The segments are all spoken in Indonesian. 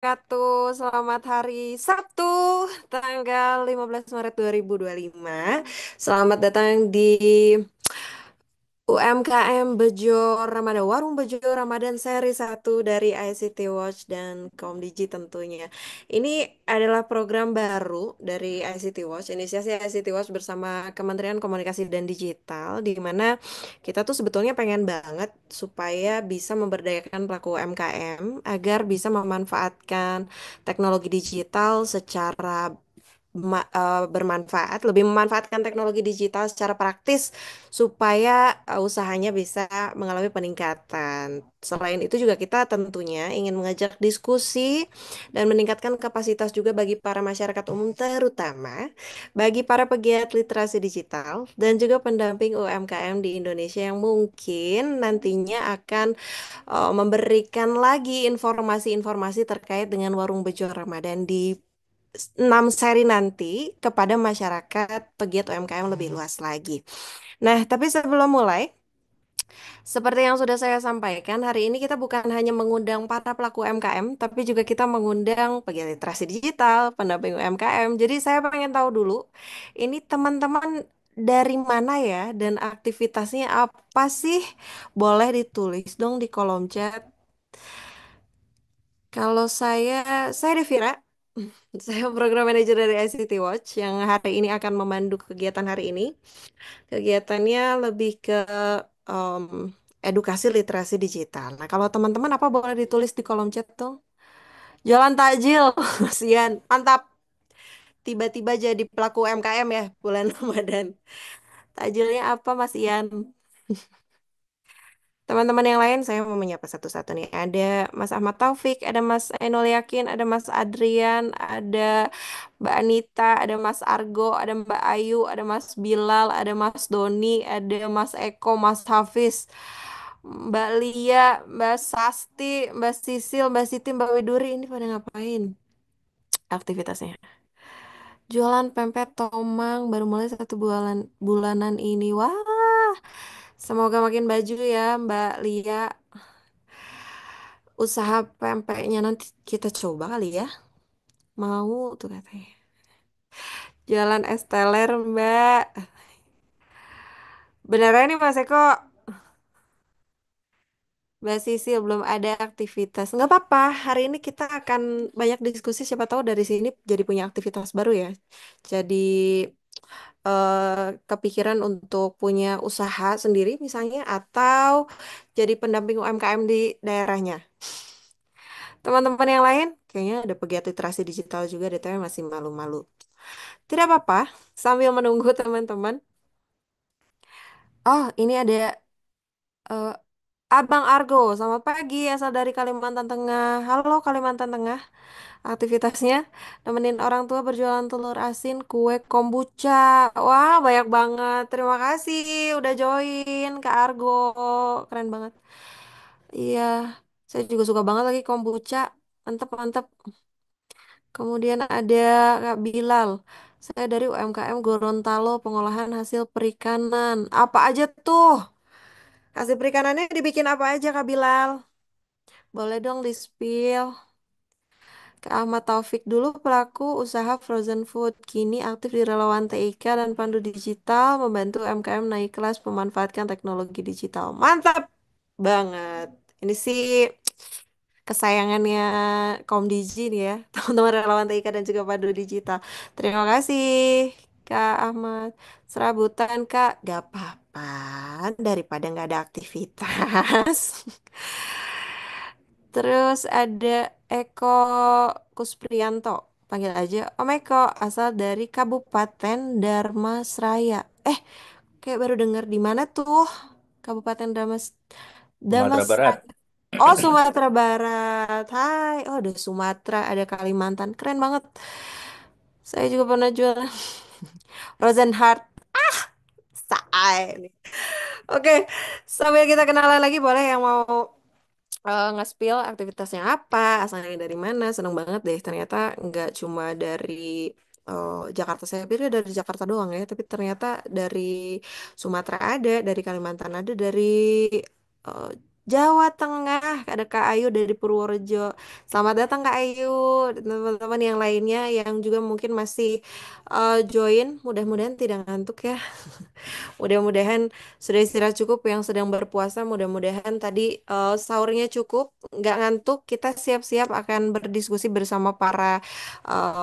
wabarakatuh. Selamat hari Sabtu, tanggal 15 Maret 2025. Selamat datang di UMKM Bejo Ramadan, Warung Bejo Ramadan seri satu dari ICT Watch dan Komdigi tentunya. Ini adalah program baru dari ICT Watch, inisiasi ICT Watch bersama Kementerian Komunikasi dan Digital, di mana kita tuh sebetulnya pengen banget supaya bisa memberdayakan pelaku UMKM agar bisa memanfaatkan teknologi digital secara bermanfaat, lebih memanfaatkan teknologi digital secara praktis supaya usahanya bisa mengalami peningkatan. Selain itu juga kita tentunya ingin mengajak diskusi dan meningkatkan kapasitas juga bagi para masyarakat umum, terutama bagi para pegiat literasi digital dan juga pendamping UMKM di Indonesia yang mungkin nantinya akan memberikan lagi informasi-informasi terkait dengan Warung Bejo Ramadan di 6 seri nanti kepada masyarakat pegiat UMKM lebih luas lagi. Nah, tapi sebelum mulai, seperti yang sudah saya sampaikan, hari ini kita bukan hanya mengundang para pelaku UMKM, tapi juga kita mengundang pegiat literasi digital, pendamping UMKM. Jadi saya pengen tahu dulu, ini teman-teman dari mana ya dan aktivitasnya apa sih? Boleh ditulis dong di kolom chat. Kalau saya Devira. Saya program manajer dari ICT Watch yang hari ini akan memandu kegiatan hari ini. Kegiatannya lebih ke em, edukasi literasi digital. Nah, kalau teman-teman apa boleh ditulis di kolom chat tuh? Jualan takjil, Mas Ian. Mantap. Tiba-tiba jadi pelaku UMKM ya bulan Ramadan. Takjilnya apa, Mas Ian? Teman-teman yang lain saya mau menyapa satu-satu nih. Ada Mas Ahmad Taufik, ada Mas Ainul Yakin, ada Mas Adrian, ada Mbak Anita, ada Mas Argo, ada Mbak Ayu, ada Mas Bilal, ada Mas Doni, ada Mas Eko, Mas Hafiz, Mbak Lia, Mbak Sasti, Mbak Sisil, Mbak Siti, Mbak Widuri. Ini pada ngapain aktivitasnya? Jualan pempek Tomang baru mulai 1 bulanan ini. Wah, semoga makin baju ya Mbak Lia. Usaha pempeknya nanti kita coba kali ya. Mau tuh katanya. Jalan es teler, Mbak. Beneran nih Mas Eko, Mbak Sisil belum ada aktivitas. Nggak apa-apa, hari ini kita akan banyak diskusi. Siapa tahu dari sini jadi punya aktivitas baru ya. Jadi kepikiran untuk punya usaha sendiri misalnya, atau jadi pendamping UMKM di daerahnya. Teman-teman yang lain, kayaknya ada pegiat literasi digital juga, DTW masih malu-malu. Tidak apa-apa, sambil menunggu teman-teman. Oh, ini ada eh, Abang Argo. Selamat pagi, asal dari Kalimantan Tengah. Halo Kalimantan Tengah. Aktivitasnya nemenin orang tua berjualan telur asin, kue kombucha. Wah, banyak banget. Terima kasih udah join Kak Argo. Keren banget. Iya, saya juga suka banget lagi kombucha. Mantep, mantep. Kemudian ada Kak Bilal. Saya dari UMKM Gorontalo, pengolahan hasil perikanan. Apa aja tuh? Hasil perikanannya dibikin apa aja Kak Bilal? Boleh dong di-spill. Kak Ahmad Taufik dulu pelaku usaha frozen food. Kini aktif di relawan TIK dan pandu digital, membantu UMKM naik kelas memanfaatkan teknologi digital. Mantap banget. Ini sih kesayangannya Kaum Digi nih ya, teman-teman relawan TIK dan juga Padu Digital. Terima kasih Kak Ahmad. Serabutan Kak, gak apa-apa daripada nggak ada aktivitas. Terus ada Eko Kuspriyanto, panggil aja Om Eko, asal dari Kabupaten Darmasraya. Kayak baru dengar di mana tuh Kabupaten Sumatera Barat. Damasraya. Oh, Sumatera Barat. Hai. Oh, ada Sumatera, ada Kalimantan. Keren banget. Saya juga pernah jual Frozen Heart. Say. Oke, sambil kita kenalan lagi boleh yang mau nge-spill aktivitasnya apa, asalnya dari mana. Seneng banget deh. Ternyata nggak cuma dari Jakarta. Saya pikir dari Jakarta doang ya, tapi ternyata dari Sumatera ada, dari Kalimantan ada, dari Jawa Tengah. Ada Kak Ayu dari Purworejo. Selamat datang Kak Ayu dan teman-teman yang lainnya yang juga mungkin masih join. Mudah-mudahan tidak ngantuk ya. Mudah-mudahan sudah istirahat cukup yang sedang berpuasa. Mudah-mudahan tadi sahurnya cukup, nggak ngantuk. Kita siap-siap akan berdiskusi bersama para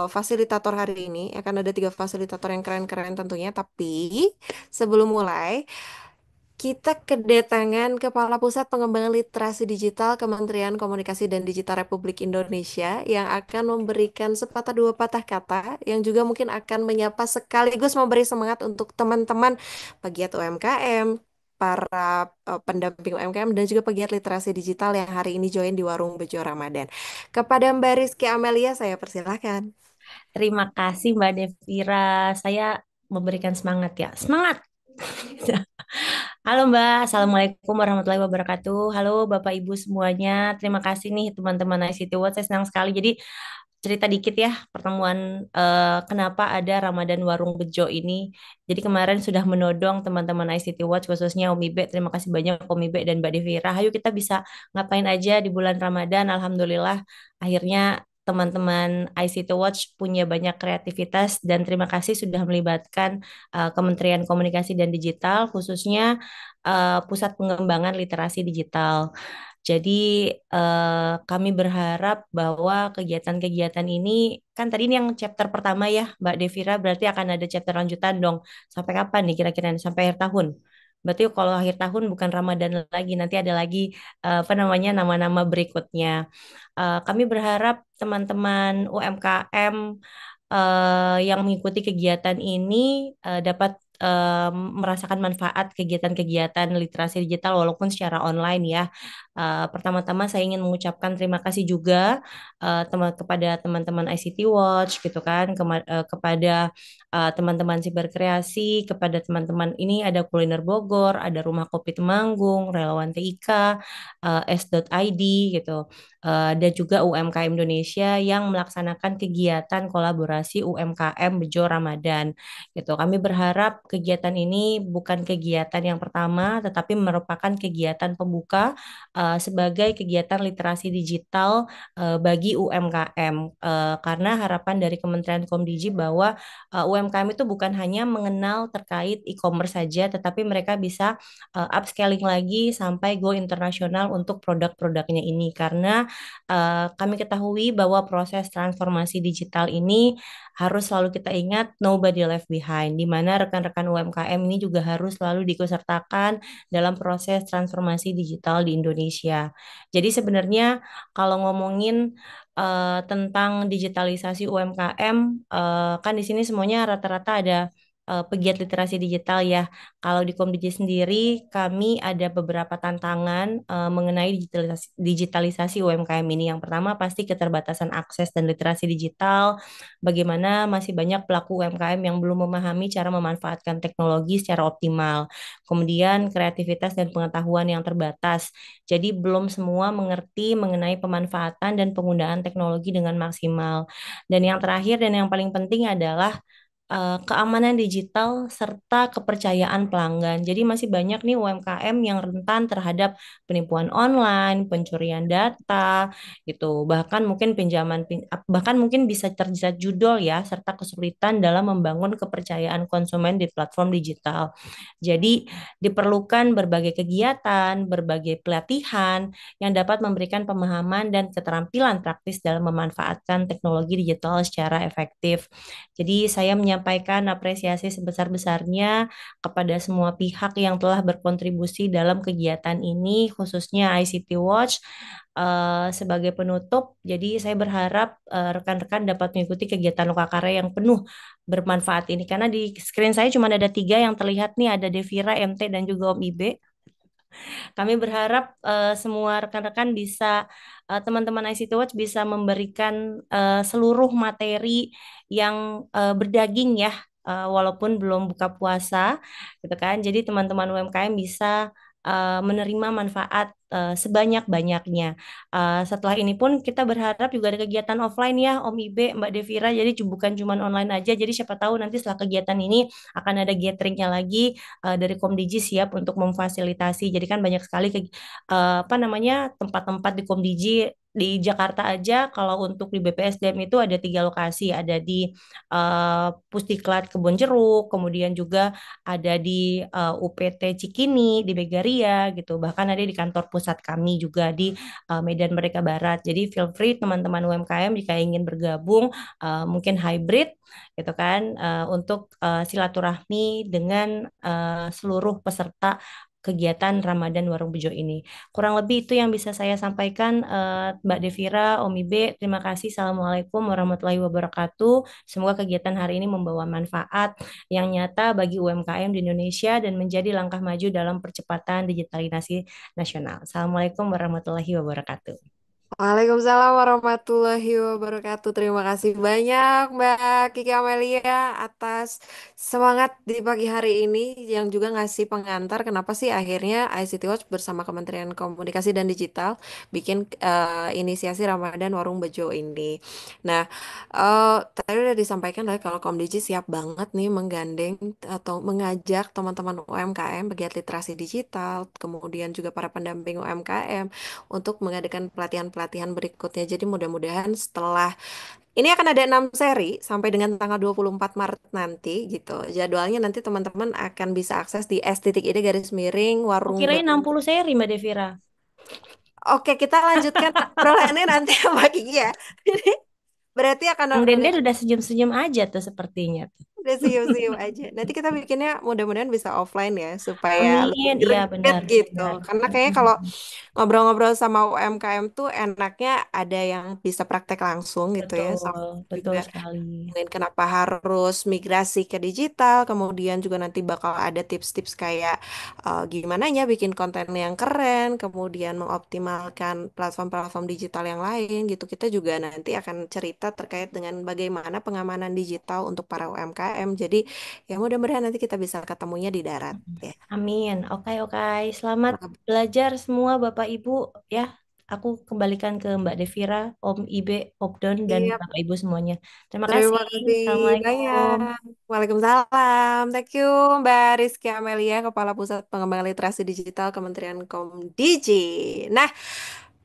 fasilitator hari ini. Akan ada tiga fasilitator yang keren-keren tentunya. Tapi sebelum mulai, kita kedatangan Kepala Pusat Pengembangan Literasi Digital Kementerian Komunikasi dan Digital Republik Indonesia yang akan memberikan sepatah dua patah kata yang juga mungkin akan menyapa sekaligus memberi semangat untuk teman-teman pegiat UMKM, para pendamping UMKM dan juga pegiat literasi digital yang hari ini join di Warung Bejo Ramadan. Kepada Mbak Rizky Amelia saya persilahkan. Terima kasih Mbak Devira. Saya memberikan semangat ya. Semangat! Halo Mbak, Assalamualaikum warahmatullahi wabarakatuh. Halo Bapak Ibu semuanya. Terima kasih nih teman-teman ICT Watch. Saya senang sekali. Jadi cerita dikit ya pertemuan kenapa ada Ramadan Warung Bejo ini. Jadi kemarin sudah menodong teman-teman ICT Watch khususnya Om Ibe. Terima kasih banyak Om Ibe dan Mbak Devira. Ayo kita bisa ngapain aja di bulan Ramadan. Alhamdulillah akhirnya teman-teman ICT Watch punya banyak kreativitas dan terima kasih sudah melibatkan Kementerian Komunikasi dan Digital khususnya Pusat Pengembangan Literasi Digital. Jadi kami berharap bahwa kegiatan-kegiatan ini kan tadi ini yang chapter pertama ya Mbak Devira berarti akan ada chapter lanjutan dong. Sampai kapan nih kira-kira nih? Sampai akhir tahun. Berarti kalau akhir tahun bukan Ramadan lagi, nanti ada lagi apa namanya nama-nama berikutnya. Kami berharap teman-teman UMKM yang mengikuti kegiatan ini dapat merasakan manfaat kegiatan-kegiatan literasi digital walaupun secara online ya. Pertama-tama saya ingin mengucapkan terima kasih juga kepada teman-teman ICT Watch gitu kan, kepada teman-teman Siberkreasi, kepada teman-teman ini ada Kuliner Bogor, ada Rumah Kopi Temanggung, Relawan TIK, S.ID gitu. Dan juga UMKM Indonesia yang melaksanakan kegiatan kolaborasi UMKM Bejo Ramadan gitu. Kami berharap kegiatan ini bukan kegiatan yang pertama, tetapi merupakan kegiatan pembuka sebagai kegiatan literasi digital bagi UMKM. Karena harapan dari Kementerian Komdigi bahwa UMKM itu bukan hanya mengenal terkait e-commerce saja, tetapi mereka bisa upscaling lagi sampai go internasional untuk produk-produknya ini. Karena kami ketahui bahwa proses transformasi digital ini harus selalu kita ingat nobody left behind, di mana rekan-rekan UMKM ini juga harus selalu diikutsertakan dalam proses transformasi digital di Indonesia. Jadi sebenarnya kalau ngomongin tentang digitalisasi UMKM, kan di sini semuanya rata-rata ada pegiat literasi digital ya. Kalau di Komdigi sendiri, kami ada beberapa tantangan mengenai digitalisasi UMKM ini. Yang pertama pasti keterbatasan akses dan literasi digital. Bagaimana masih banyak pelaku UMKM yang belum memahami cara memanfaatkan teknologi secara optimal. Kemudian kreativitas dan pengetahuan yang terbatas. Jadi belum semua mengerti mengenai pemanfaatan dan penggunaan teknologi dengan maksimal. Dan yang terakhir dan yang paling penting adalah keamanan digital serta kepercayaan pelanggan. Jadi masih banyak nih UMKM yang rentan terhadap penipuan online, pencurian data, gitu. Bahkan mungkin bahkan mungkin bisa terjerat judul ya, serta kesulitan dalam membangun kepercayaan konsumen di platform digital. Jadi diperlukan berbagai kegiatan, berbagai pelatihan yang dapat memberikan pemahaman dan keterampilan praktis dalam memanfaatkan teknologi digital secara efektif. Jadi saya menyampaikan apresiasi sebesar-besarnya kepada semua pihak yang telah berkontribusi dalam kegiatan ini, khususnya ICT Watch. Sebagai penutup, jadi saya berharap rekan-rekan dapat mengikuti kegiatan Lokakarya yang penuh bermanfaat ini. Karena di screen saya cuma ada tiga yang terlihat nih, ada Devira, MT, dan juga Om Ibe. Kami berharap semua rekan-rekan bisa, teman-teman ICT Watch bisa memberikan seluruh materi yang berdaging ya, walaupun belum buka puasa, gitu kan. Jadi teman-teman UMKM bisa menerima manfaat sebanyak-banyaknya. Setelah ini pun kita berharap juga ada kegiatan offline ya, Om Ibe, Mbak Devira. Jadi bukan cuma online aja. Jadi siapa tahu nanti setelah kegiatan ini akan ada gatheringnya lagi dari Komdiji siap untuk memfasilitasi. Jadi kan banyak sekali apa namanya tempat-tempat di Komdiji di Jakarta aja. Kalau untuk di BPSDM itu ada 3 lokasi, ada di Pusdiklat Kebonjeruk, kemudian juga ada di UPT Cikini, di Begaria gitu. Bahkan ada di kantor pusat kami juga di Medan Merdeka Barat. Jadi feel free teman-teman UMKM jika ingin bergabung, mungkin hybrid gitu kan, untuk silaturahmi dengan seluruh peserta kegiatan Ramadan Warung Bejo ini. Kurang lebih itu yang bisa saya sampaikan, Mbak Devira, Om Ibe. Terima kasih. Assalamualaikum warahmatullahi wabarakatuh. Semoga kegiatan hari ini membawa manfaat yang nyata bagi UMKM di Indonesia dan menjadi langkah maju dalam percepatan digitalisasi nasional. Assalamualaikum warahmatullahi wabarakatuh. Waalaikumsalam warahmatullahi wabarakatuh. Terima kasih banyak Mbak Kiki Amelia atas semangat di pagi hari ini yang juga ngasih pengantar kenapa sih akhirnya ICT Watch bersama Kementerian Komunikasi dan Digital bikin inisiasi Ramadan Warung Bejo ini. Nah, tadi udah disampaikan lah kalau Komdiji siap banget nih menggandeng atau mengajak teman-teman UMKM pegiat literasi digital, kemudian juga para pendamping UMKM untuk mengadakan pelatihan-pelatihan berikutnya. Jadi mudah-mudahan setelah ini akan ada 6 seri sampai dengan tanggal 24 Maret nanti gitu. Jadwalnya nanti teman-teman akan bisa akses di s.id garis miring Oh, warung kirain 60 seri Mbak Devira. Oke, kita lanjutkan obrolannya nanti sama Kiki ya. Jadi berarti akan Bang udah Denden udah senyum-senyum aja tuh sepertinya tuh. udah senyum-senyum aja. Nanti kita bikinnya mudah-mudahan bisa offline ya supaya lebih Amin, iya greget benar, gitu. benar. Karena kayaknya kalau Mm-mm. ngobrol-ngobrol sama UMKM tuh enaknya ada yang bisa praktek langsung gitu ya. Sama Betul, betul juga sekali. mungkin kenapa harus migrasi ke digital, kemudian juga nanti bakal ada tips-tips kayak gimana ya bikin konten yang keren, kemudian mengoptimalkan platform-platform digital yang lain gitu. Kita juga nanti akan cerita terkait dengan bagaimana pengamanan digital untuk para UMKM. Jadi ya mudah-mudahan nanti kita bisa ketemunya di darat ya. Amin. Oke, oke. Selamat belajar semua Bapak Ibu ya. Aku kembalikan ke Mbak Devira, Om Ibe, Obdon, dan Iya, Bapak Ibu semuanya. Terima kasih. terima kasih Assalamualaikum. banyak. Waalaikumsalam. Thank you Mbak Rizky Amelia, Kepala Pusat Pengembangan Literasi Digital Kementerian Komdiji. Nah,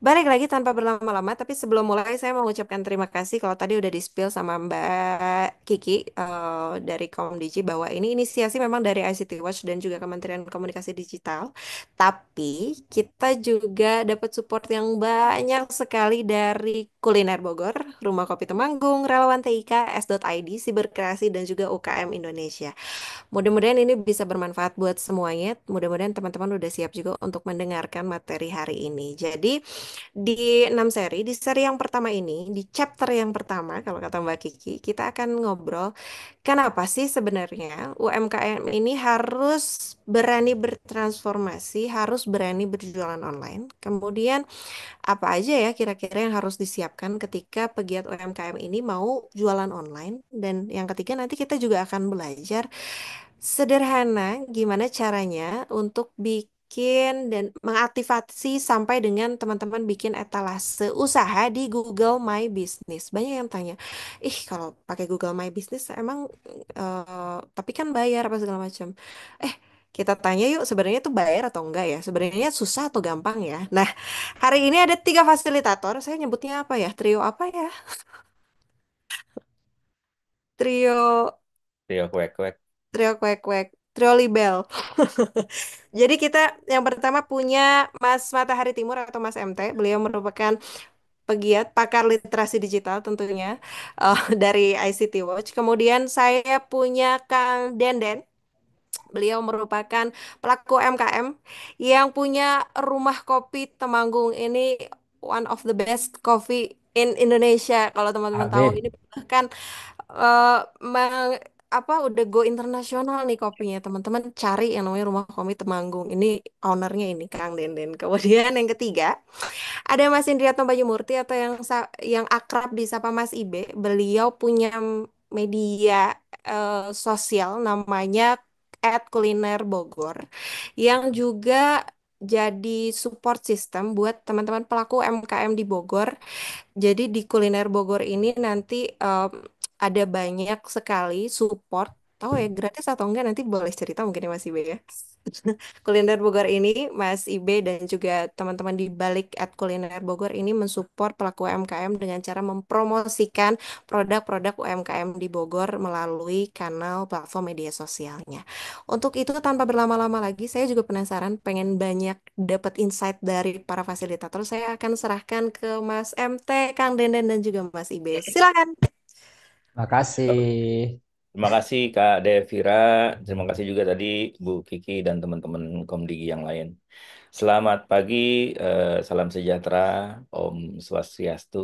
balik lagi tanpa berlama-lama, tapi sebelum mulai saya mau mengucapkan terima kasih kalau tadi udah di-spill sama Mbak Kiki dari Komdiji bahwa ini inisiasi memang dari ICT Watch dan juga Kementerian Komunikasi Digital. Tapi kita juga dapat support yang banyak sekali dari Kuliner Bogor, Rumah Kopi Temanggung, Relawan TIK, S.ID, Siberkreasi, dan juga UKM Indonesia. Mudah-mudahan ini bisa bermanfaat buat semuanya. Mudah-mudahan teman-teman udah siap juga untuk mendengarkan materi hari ini. Jadi, di 6 seri, di seri yang pertama ini, di chapter yang pertama, kalau kata Mbak Kiki, kita akan ngobrol kenapa sih sebenarnya UMKM ini harus berani bertransformasi, harus berani berjualan online. Kemudian, apa aja ya kira-kira yang harus disiapkan ketika pegiat UMKM ini mau jualan online. Dan yang ketiga, nanti kita juga akan belajar sederhana, gimana caranya untuk bikin dan mengaktifasi sampai dengan teman-teman bikin etalase usaha di Google My Business. Banyak yang tanya, ih kalau pakai Google My Business emang tapi kan bayar apa segala macam. Eh, kita tanya yuk sebenarnya itu bayar atau enggak ya? Sebenarnya susah atau gampang ya? Nah, hari ini ada 3 fasilitator. Saya nyebutnya apa ya? Trio apa ya? Trio Trio kuek-kuek. Trio kuek-kuek. Trio Libel. Jadi kita yang pertama punya Mas Matahari Timur atau Mas MT. Beliau merupakan pegiat pakar literasi digital tentunya dari ICT Watch. Kemudian saya punya Kang Denden. Beliau merupakan pelaku UMKM yang punya rumah kopi Temanggung. Ini one of the best coffee in Indonesia. Kalau teman-teman tahu Amin. ini bahkan eh, meng- apa udah go internasional nih kopinya. Teman-teman cari yang namanya Rumah Kopi Temanggung. Ini ownernya ini Kang Denden. Kemudian yang ketiga ada Mas Indriatno Bayu Murti atau yang akrab disapa Mas Ibe. Beliau punya media sosial namanya @kuliner Bogor yang juga jadi support system buat teman-teman pelaku UMKM di Bogor. Jadi di Kuliner Bogor ini nanti ada banyak sekali support. Tahu ya gratis atau enggak nanti boleh cerita mungkin ya Mas Ibe ya. Kuliner Bogor ini Mas Ibe dan juga teman-teman di balik at Kuliner Bogor ini mensupport pelaku UMKM dengan cara mempromosikan produk-produk UMKM di Bogor melalui kanal platform media sosialnya. Untuk itu tanpa berlama-lama lagi saya juga penasaran pengen banyak dapat insight dari para fasilitator. Saya akan serahkan ke Mas MT, Kang Denden dan juga Mas Ibe. Silakan. Makasih. Terima kasih Kak Devira, terima kasih juga tadi Bu Kiki dan teman-teman Komdigi yang lain. Selamat pagi, salam sejahtera, Om Swastiastu,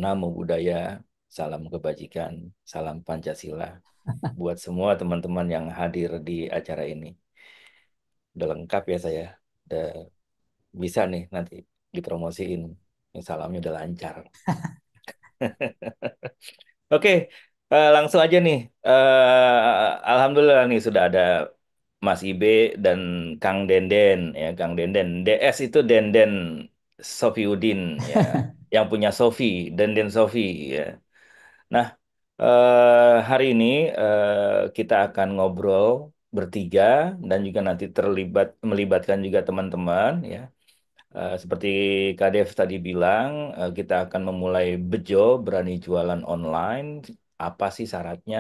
Namo Buddhaya, salam kebajikan, salam Pancasila. Buat semua teman-teman yang hadir di acara ini. Udah lengkap ya saya, udah bisa nih nanti dipromosiin. Ini salamnya udah lancar. Oke, langsung aja nih. Alhamdulillah nih sudah ada Mas Ibe dan Kang Denden ya, Kang Denden. DS itu Denden Sofiudin ya, yang punya Sofi, Denden Sofi ya. Nah, hari ini kita akan ngobrol bertiga dan juga nanti melibatkan juga teman-teman ya. Seperti Kak Dev tadi bilang, kita akan memulai Bejo, berani jualan online. Apa sih syaratnya?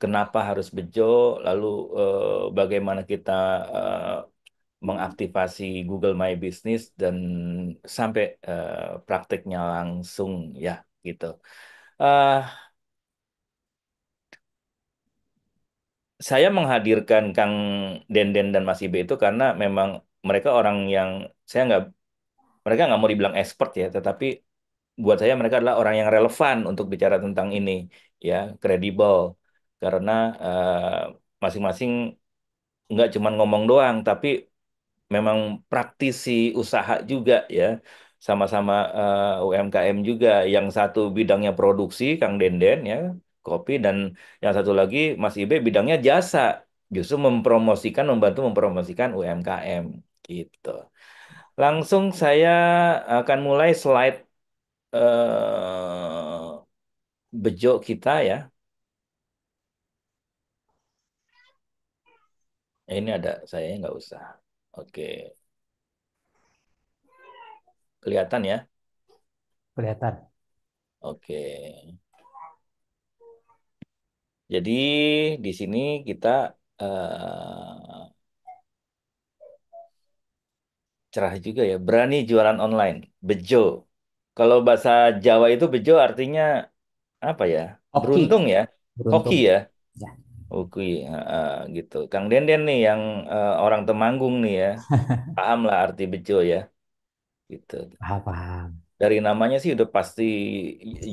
Kenapa harus Bejo? Lalu bagaimana kita eh, mengaktifasi Google My Business dan sampai prakteknya langsung ya gitu. Eh, saya menghadirkan Kang Denden dan Mas Ibe itu karena memang mereka orang yang saya nggak mereka nggak mau dibilang expert ya, tetapi buat saya mereka adalah orang yang relevan untuk bicara tentang ini, ya, kredibel, karena masing-masing nggak cuma ngomong doang, tapi memang praktisi usaha juga ya, sama-sama UMKM juga. Yang satu bidangnya produksi, Kang Denden ya, kopi, dan yang satu lagi Mas Ibe bidangnya jasa, justru membantu mempromosikan UMKM gitu. Langsung saya akan mulai slide bejo kita ya. Ini ada saya nggak usah. Oke, kelihatan ya. Kelihatan. Oke. Jadi di sini kita eh, cerah juga ya. Berani jualan online. Bejo. Kalau bahasa Jawa itu bejo artinya apa ya? Oki, Beruntung ya. Hoki beruntung. ya. Ya, Hoki gitu. Kang Denden nih yang orang Temanggung nih ya. Paham lah arti bejo ya. Gitu. paham, paham. Dari namanya sih udah pasti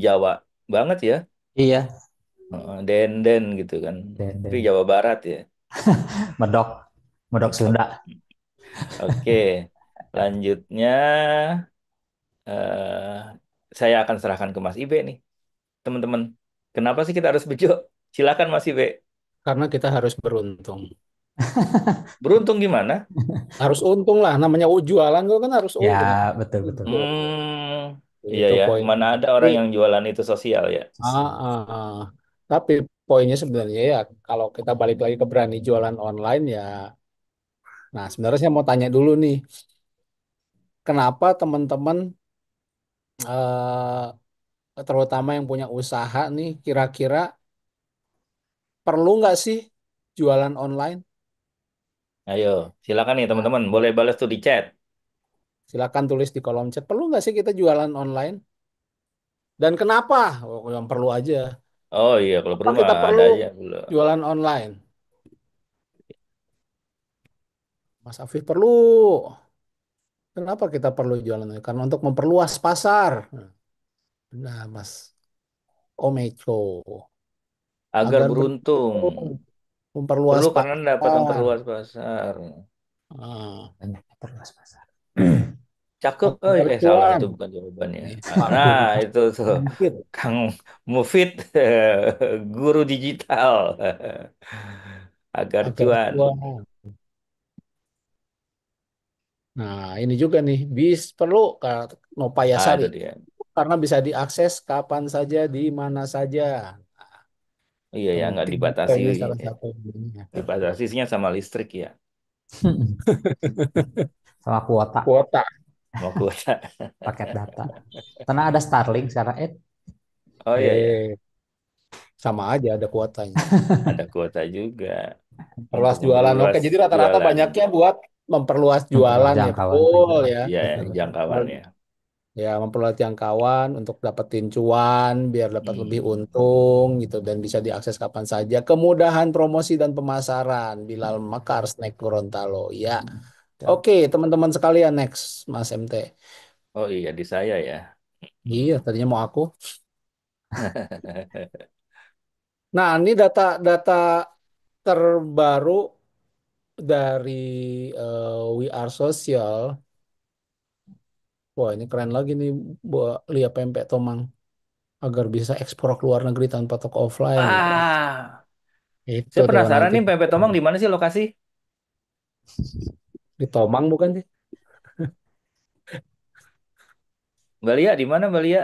Jawa banget ya. Iya, Denden gitu kan. Tapi dan Jawa Barat ya. medok, medok Betul. Sunda. Oke, lanjutnya eh, saya akan serahkan ke Mas Ibe nih, teman-teman. Kenapa sih kita harus bejo? Silakan Mas Ibe. Karena kita harus beruntung. Beruntung gimana? Harus untung lah, namanya jualan itu kan harus Ya, untung. betul, betul. Hmm, iya Itu ya. poinnya. Mana ada Tapi, orang yang jualan itu sosial ya. ah, ah, ah. Tapi poinnya sebenarnya ya, kalau kita balik lagi ke berani jualan online ya, nah sebenarnya saya mau tanya dulu nih, kenapa teman-teman, terutama yang punya usaha nih, kira-kira perlu nggak sih jualan online? Ayo, silakan nih Nah, teman-teman. Boleh balas tuh di chat. silakan tulis di kolom chat, perlu nggak sih kita jualan online? Dan kenapa? Oh, yang perlu aja. Oh iya, kalau Apa perlu mah kita ada perlu aja. Belum. jualan online? Mas Afif perlu. Kenapa kita perlu jualan online? Karena untuk memperluas pasar. Nah, Mas Omeco. Agar Agar beruntung. beruntung, memperluas Perlu karena dapat pasar. memperluas pasar. Ah, Banyak perluas pasar. Cakep, agar salah cuan. itu bukan jawabannya. Nih, Pak Nah, Guru. itu tuh Mungkin Kang Mufid, guru digital, agar agar cuan. cuan. Nah, ini juga nih, perlu Ah, Nopayasari itu dia. karena bisa diakses kapan saja, di mana saja. Iya ya, nggak Penting juga dibatasi, ini salah satu ininya. dibatasinya sama listrik ya. Sama kuota, Kuota. Mau kuota. paket data. Karena ada Starlink sekarang, Oh iya ya, Eh, sama aja ada kuotanya. ada kuota juga untuk Perluas jualan. Oke, memperluas jadi rata-rata jualan. banyaknya buat memperluas memperluas jualan ya, jangkauan betul penjualan. ya. Iya, Memper- jangkauannya. Ya, memperluas jangkauan untuk dapetin cuan biar dapat lebih Hmm. untung gitu dan bisa diakses kapan saja. Kemudahan promosi dan pemasaran Bilal Makar Snack Gorontalo. Ya. Ya. Oke, teman-teman sekalian next Mas MT. Oh iya, di saya ya. Iya, tadinya mau aku. Nah, ini data-data terbaru dari We Are Social. Wah, ini keren lagi nih buat Lia Pempek Tomang agar bisa ekspor ke luar negeri tanpa toko offline. Ah, Itu saya tuh penasaran nanti nih pempek Tomang di mana sih lokasi? di Tomang bukan sih? Mbak Lia, di mana Mbak Lia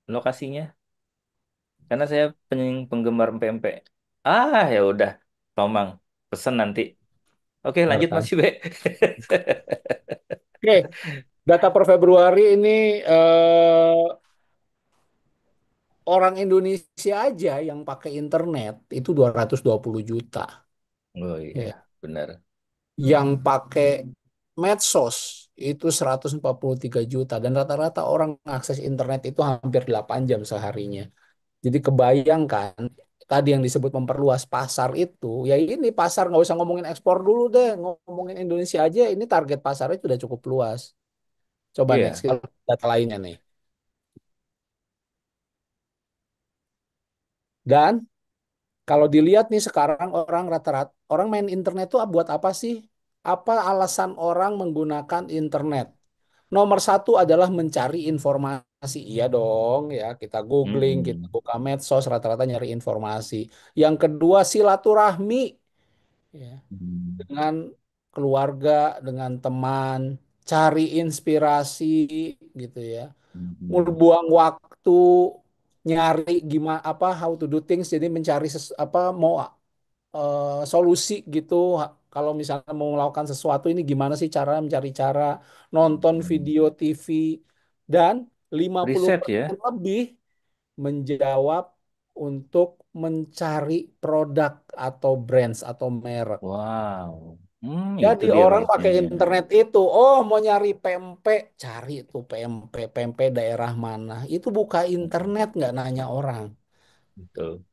lokasinya? Karena saya penggemar pempek. Ah, ya udah, Tomang. Pesen nanti. Oke, Benar lanjut kan? Mas Ibe. Oke, data per Februari ini orang Indonesia aja yang pakai internet itu 220 juta. Oh Ya. iya, benar. Yang pakai medsos itu 143 juta dan rata-rata orang akses internet itu hampir 8 jam seharinya. Jadi kebayangkan tadi yang disebut memperluas pasar itu, ya ini pasar nggak usah ngomongin ekspor dulu deh, ngomongin Indonesia aja, ini target pasarnya sudah cukup luas. Coba next Iya. kita lihat data lainnya nih. Dan kalau dilihat nih sekarang orang rata-rata orang main internet tuh buat apa sih? Apa alasan orang menggunakan internet? Nomor satu adalah mencari informasi. Iya dong, ya kita googling, kita Mm-mm. buka medsos, rata-rata nyari informasi. Yang kedua silaturahmi, ya, Mm. dengan keluarga, dengan teman, cari inspirasi, gitu ya. Mm-mm. Buang waktu nyari gimana apa how to do things, jadi mencari apa mau solusi gitu. Kalau misalnya mau melakukan sesuatu ini gimana sih cara mencari cara, nonton Mm-mm. video TV, dan Riset 50% ya. lebih menjawab untuk mencari produk atau brands atau merek. Wow. Itu Jadi dia orang pakai kuncinya. internet itu, oh mau nyari pempek, cari tuh pempek, pempek daerah mana. Itu buka internet nggak nanya orang. Betul.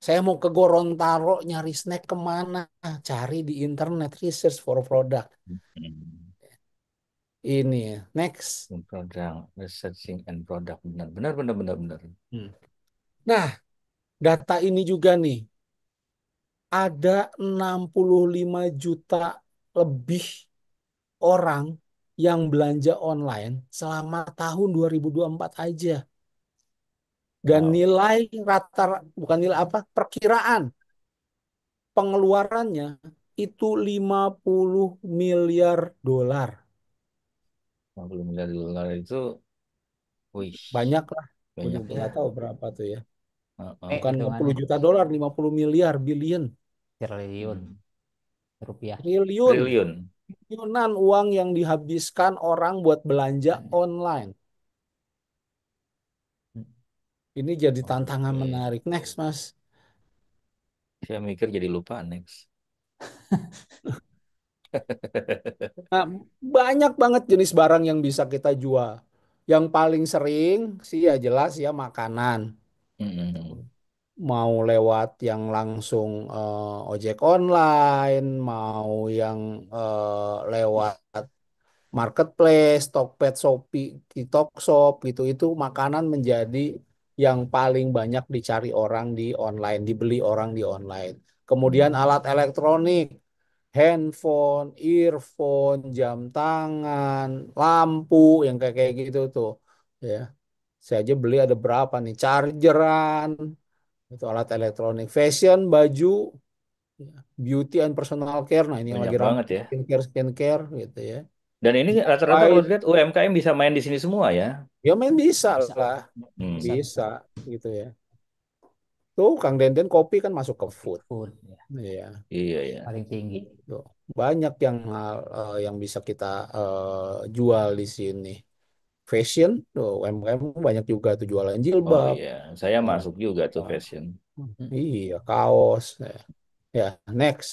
Saya mau ke Gorontalo nyari snack kemana? Cari di internet, research for product. Mm. Ini ya, next. Program researching and product, benar benar benar benar benar. Hmm. Nah, data ini juga nih, ada 65 juta lebih orang yang belanja online selama tahun 2024 aja. Dan Wow. nilai rata, bukan nilai apa, perkiraan pengeluarannya itu 50 miliar dolar. 50 miliar dolar itu, wih, Banyak lah. Gue banyak juga ya. nggak tahu berapa tuh ya. Bukan 50 Hitungannya juta dolar, 50 miliar, billion. triliun Hmm. rupiah. Triliun. Triliun. Triliunan uang yang dihabiskan orang buat belanja online. Ini jadi tantangan Oke. menarik. Next, Mas. Saya mikir jadi lupa next. Nah, banyak banget jenis barang yang bisa kita jual. Yang paling sering sih ya jelas ya makanan. Mm-mm. Mau lewat yang langsung ojek online, mau yang lewat marketplace, Tokped, Shopee, Tokshop gitu. Itu makanan menjadi yang paling banyak dicari orang di online, dibeli orang di online. Kemudian alat elektronik, handphone, earphone, jam tangan, lampu yang kayak kayak gitu tuh. Ya, saya aja beli ada berapa nih? Chargeran, itu alat elektronik, fashion, baju, ya. Beauty and personal care. Nah, ini yang Banyak lagi ramai banget ya. skincare gitu ya. Dan ini rata-rata kalau Lain, dilihat UMKM bisa main di sini semua ya. ya main bisa Bisa, lah, bisa, Hmm. bisa gitu ya. Tuh Kang Denden kopi kan masuk ke food. food ya, Iya. Iya ya. paling tinggi. Tuh. Banyak yang bisa kita jual di sini. Fashion, tuh UMKM banyak juga tuh jualan Oh jilbab. iya, saya Oh, masuk juga tuh oh, fashion. iya, kaos. Ya, ya, next.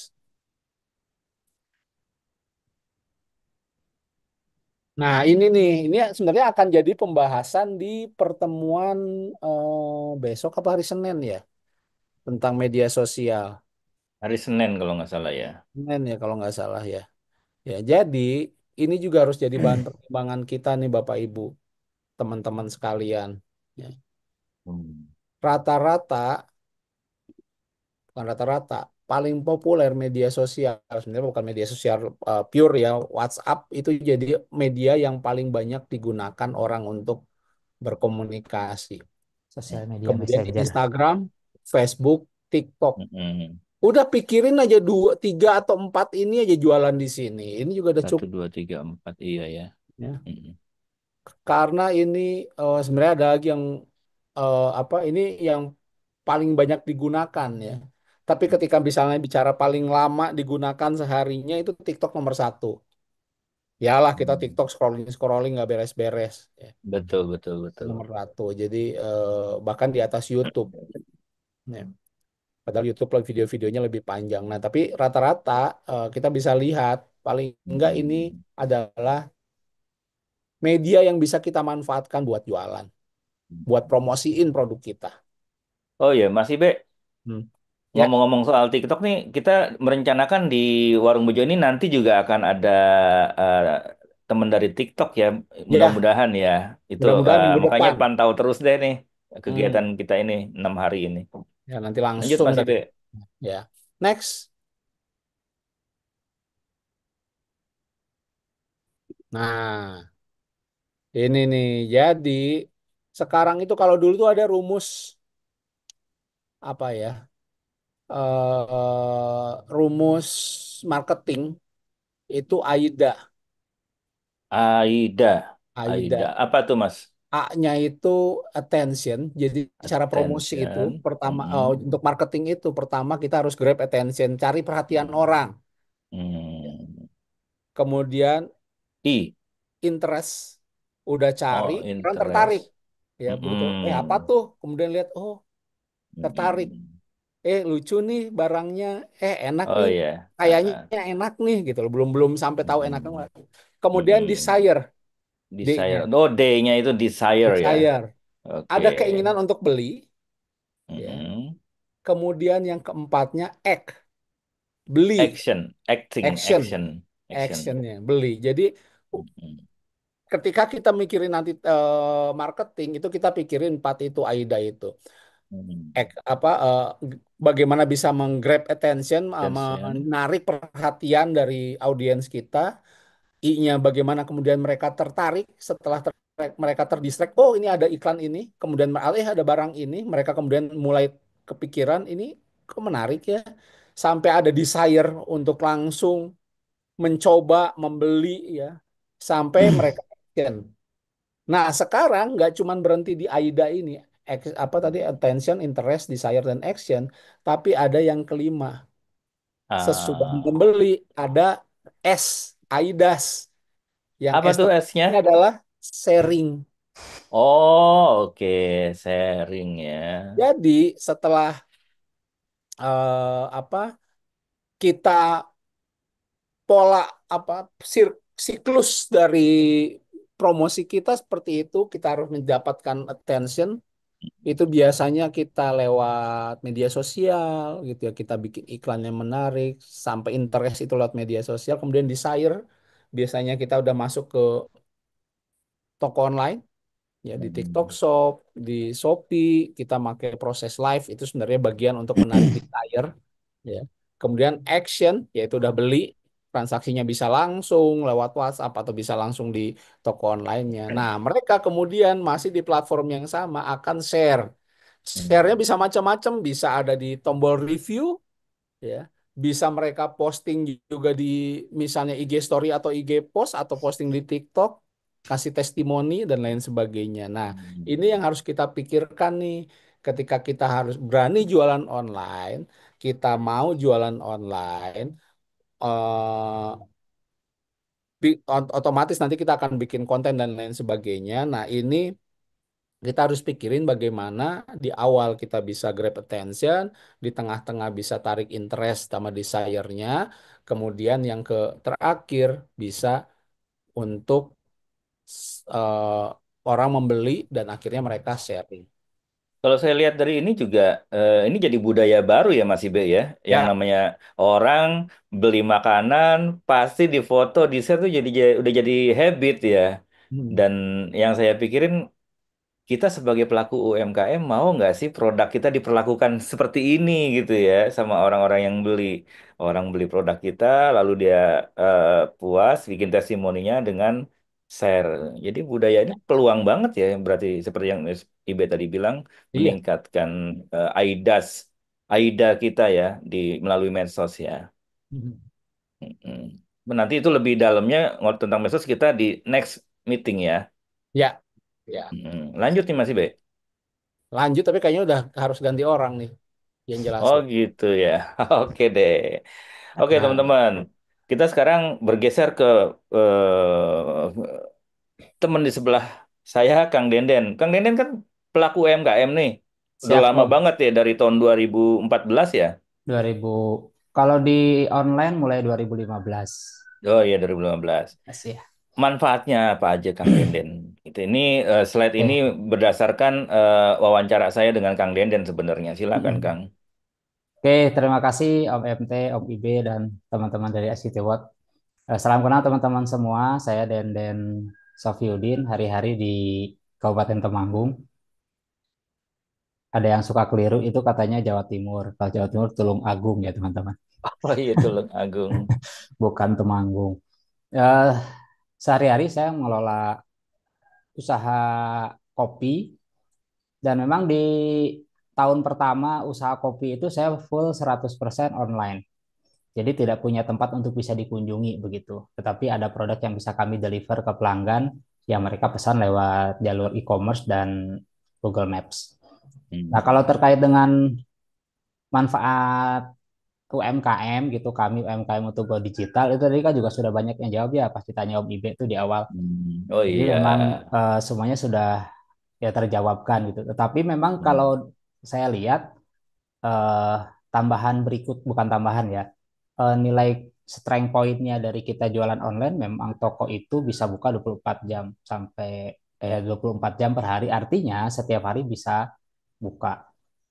Nah, ini nih, ini sebenarnya akan jadi pembahasan di pertemuan besok apa hari Senin ya, tentang media sosial. Hari Senin kalau nggak salah ya. Senin ya kalau nggak salah ya. Ya, jadi ini juga harus jadi bahan pertimbangan kita nih Bapak Ibu, teman-teman sekalian. Ya. Hmm. Rata-rata, bukan rata-rata, paling populer media sosial, sebenarnya bukan media sosial pure ya, WhatsApp itu jadi media yang paling banyak digunakan orang untuk berkomunikasi. Sosial media Kemudian messenger. Instagram, Facebook, TikTok. Mm-mm. Udah pikirin aja dua, tiga atau empat ini aja jualan di sini. Ini juga udah Satu, cukup dua, tiga, empat. Iya ya. ya. Mm-mm. Karena ini sebenarnya ada lagi yang apa ini yang paling banyak digunakan ya. Tapi ketika misalnya bicara paling lama digunakan seharinya itu TikTok nomor satu. Yalah kita Hmm. TikTok scrolling scrolling nggak beres-beres. Ya. Betul, betul, betul. Nomor satu. Jadi bahkan di atas YouTube. Ya. Padahal YouTube video-videonya lebih panjang. Nah, tapi rata-rata kita bisa lihat paling enggak ini Mm-mm. adalah media yang bisa kita manfaatkan buat jualan, buat promosiin produk kita. Oh iya, Mas Ibe, Hmm. Ya, ngomong-ngomong soal TikTok nih, kita merencanakan di Warung Bejo ini nanti juga akan ada eh, teman dari TikTok ya, ya, mudah-mudahan ya. Itu mudah-mudahan minggu makanya depan. pantau terus deh nih Hmm. kegiatan kita ini 6 hari ini. Ya, nanti Lanjut langsung Mas dari Ibe. ya. Next. Nah, ini nih. Jadi sekarang itu kalau dulu tuh ada rumus apa ya? Rumus marketing itu AIDA. Aida, Aida, AIDA. apa tuh Mas? A-nya itu attention. Jadi cara promosi itu Attention. pertama Mm-mm. untuk marketing itu pertama kita harus grab attention, cari perhatian orang. Hmm. Kemudian I, interest, udah cari, oh orang tertarik. interest. Ya begitu. Apa Mm-mm. tuh? Kemudian lihat, oh tertarik. Mm-mm. Lucu nih barangnya. Enak Oh nih. ya. Kayaknya enak nih gitu loh. Belum belum sampai tahu enaknya. Mm-mm. Kemudian Mm-mm. desire, D-nya, Desire. Oh, D-nya itu desire ya. desire. Oke. Ada keinginan untuk beli. Ya. Mm-mm. Kemudian yang keempatnya act, beli, Action, acting, action, action, action. actionnya, beli. Jadi Mm-mm. ketika kita mikirin nanti marketing itu kita pikirin empat itu AIDA itu. Mm. Bagaimana bisa menggrab attention, Attention. menarik perhatian dari audiens kita. I-nya bagaimana kemudian mereka tertarik setelah mereka terdistract. Oh ini ada iklan ini, kemudian ada barang ini, mereka kemudian mulai kepikiran ini kok menarik ya, sampai ada desire untuk langsung mencoba membeli ya, sampai mereka action. Nah sekarang nggak cuma berhenti di AIDA ini, apa tadi attention, interest, desire dan action, tapi ada yang kelima. Sesudah Ah, membeli ada S, AIDAS. Yang apa S tuh S-nya? terakhirnya adalah sharing. Oh, oke, sharing ya. Jadi setelah apa kita pola apa siklus dari promosi kita seperti itu, kita harus mendapatkan attention. Itu biasanya kita lewat media sosial gitu ya, kita bikin iklan yang menarik sampai interest itu lewat media sosial, kemudian desire biasanya kita udah masuk ke toko online ya, di TikTok Mm-mm. Shop, di Shopee, kita pakai proses live itu sebenarnya bagian untuk menarik desire ya. Kemudian action yaitu udah beli, transaksinya bisa langsung lewat WhatsApp atau bisa langsung di toko online-nya. Nah, mereka kemudian masih di platform yang sama akan share. Share-nya Mm. bisa macam-macam, bisa ada di tombol review ya, bisa mereka posting juga di misalnya IG Story atau IG Post atau posting di TikTok, kasih testimoni dan lain sebagainya. Nah, ini yang harus kita pikirkan nih ketika kita harus berani jualan online, kita mau jualan online, eh, otomatis nanti kita akan bikin konten dan lain sebagainya. Nah, ini kita harus pikirin bagaimana di awal kita bisa grab attention, di tengah-tengah bisa tarik interest sama desire-nya, kemudian yang terakhir bisa untuk eh, orang membeli dan akhirnya mereka sharing. Kalau saya lihat dari ini juga, ini jadi budaya baru ya Mas Ibe ya, yang Ya, namanya orang beli makanan pasti difoto, di share tuh udah jadi habit ya. hmm, Dan yang saya pikirin, kita sebagai pelaku UMKM mau nggak sih produk kita diperlakukan seperti ini gitu ya sama orang-orang yang beli. Orang beli produk kita, lalu dia puas bikin testimoninya dengan share. Jadi budaya ini peluang banget ya, berarti seperti yang Ibe tadi bilang, iya. meningkatkan AIDA kita ya di melalui medsos ya. Hmm. Mm-mm. Nanti itu lebih dalamnya tentang medsos kita di next meeting ya. Ya, ya. Lanjut nih Mas Ibe. Lanjut, tapi kayaknya udah harus ganti orang nih yang Oh jelasin. gitu ya. Oke deh. Oke Nah, teman-teman. Kita sekarang bergeser ke teman di sebelah saya, Kang Denden. Kang Denden kan pelaku UMKM nih. Udah Siap lama Om. banget ya dari tahun 2014 ya. 2000 kalau di online mulai 2015. Oh iya 2015. Masih ya. Manfaatnya apa aja Kang Denden? Ini slide ini Oke. berdasarkan wawancara saya dengan Kang Denden sebenarnya. Silakan Kang. Oke, terima kasih Om MT, Om IB dan teman-teman dari ICT World. Salam kenal teman-teman semua. Saya Denden Sofiudin, hari-hari di Kabupaten Temanggung. Ada yang suka keliru itu katanya Jawa Timur. Kalau Jawa Timur Tulung Agung ya teman-teman, Oh iya Tulung Agung. bukan Temanggung. Eh, Sehari-hari saya mengelola usaha kopi dan memang di tahun pertama usaha kopi itu saya full 100% online. Jadi tidak punya tempat untuk bisa dikunjungi begitu. Tetapi ada produk yang bisa kami deliver ke pelanggan yang mereka pesan lewat jalur e-commerce dan Google Maps. Nah, kalau Hmm, terkait dengan manfaat UMKM gitu, kami UMKM untuk go digital itu tadi kan juga sudah banyak yang jawab ya pas ditanya Om Ibe itu di awal. Oh Jadi iya. memang semuanya sudah ya terjawabkan gitu. Tetapi memang kalau Hmm. saya lihat eh, tambahan berikut bukan tambahan ya, nilai strength point-nya dari kita jualan online memang toko itu bisa buka 24 jam sampai 24 jam per hari, artinya setiap hari bisa buka.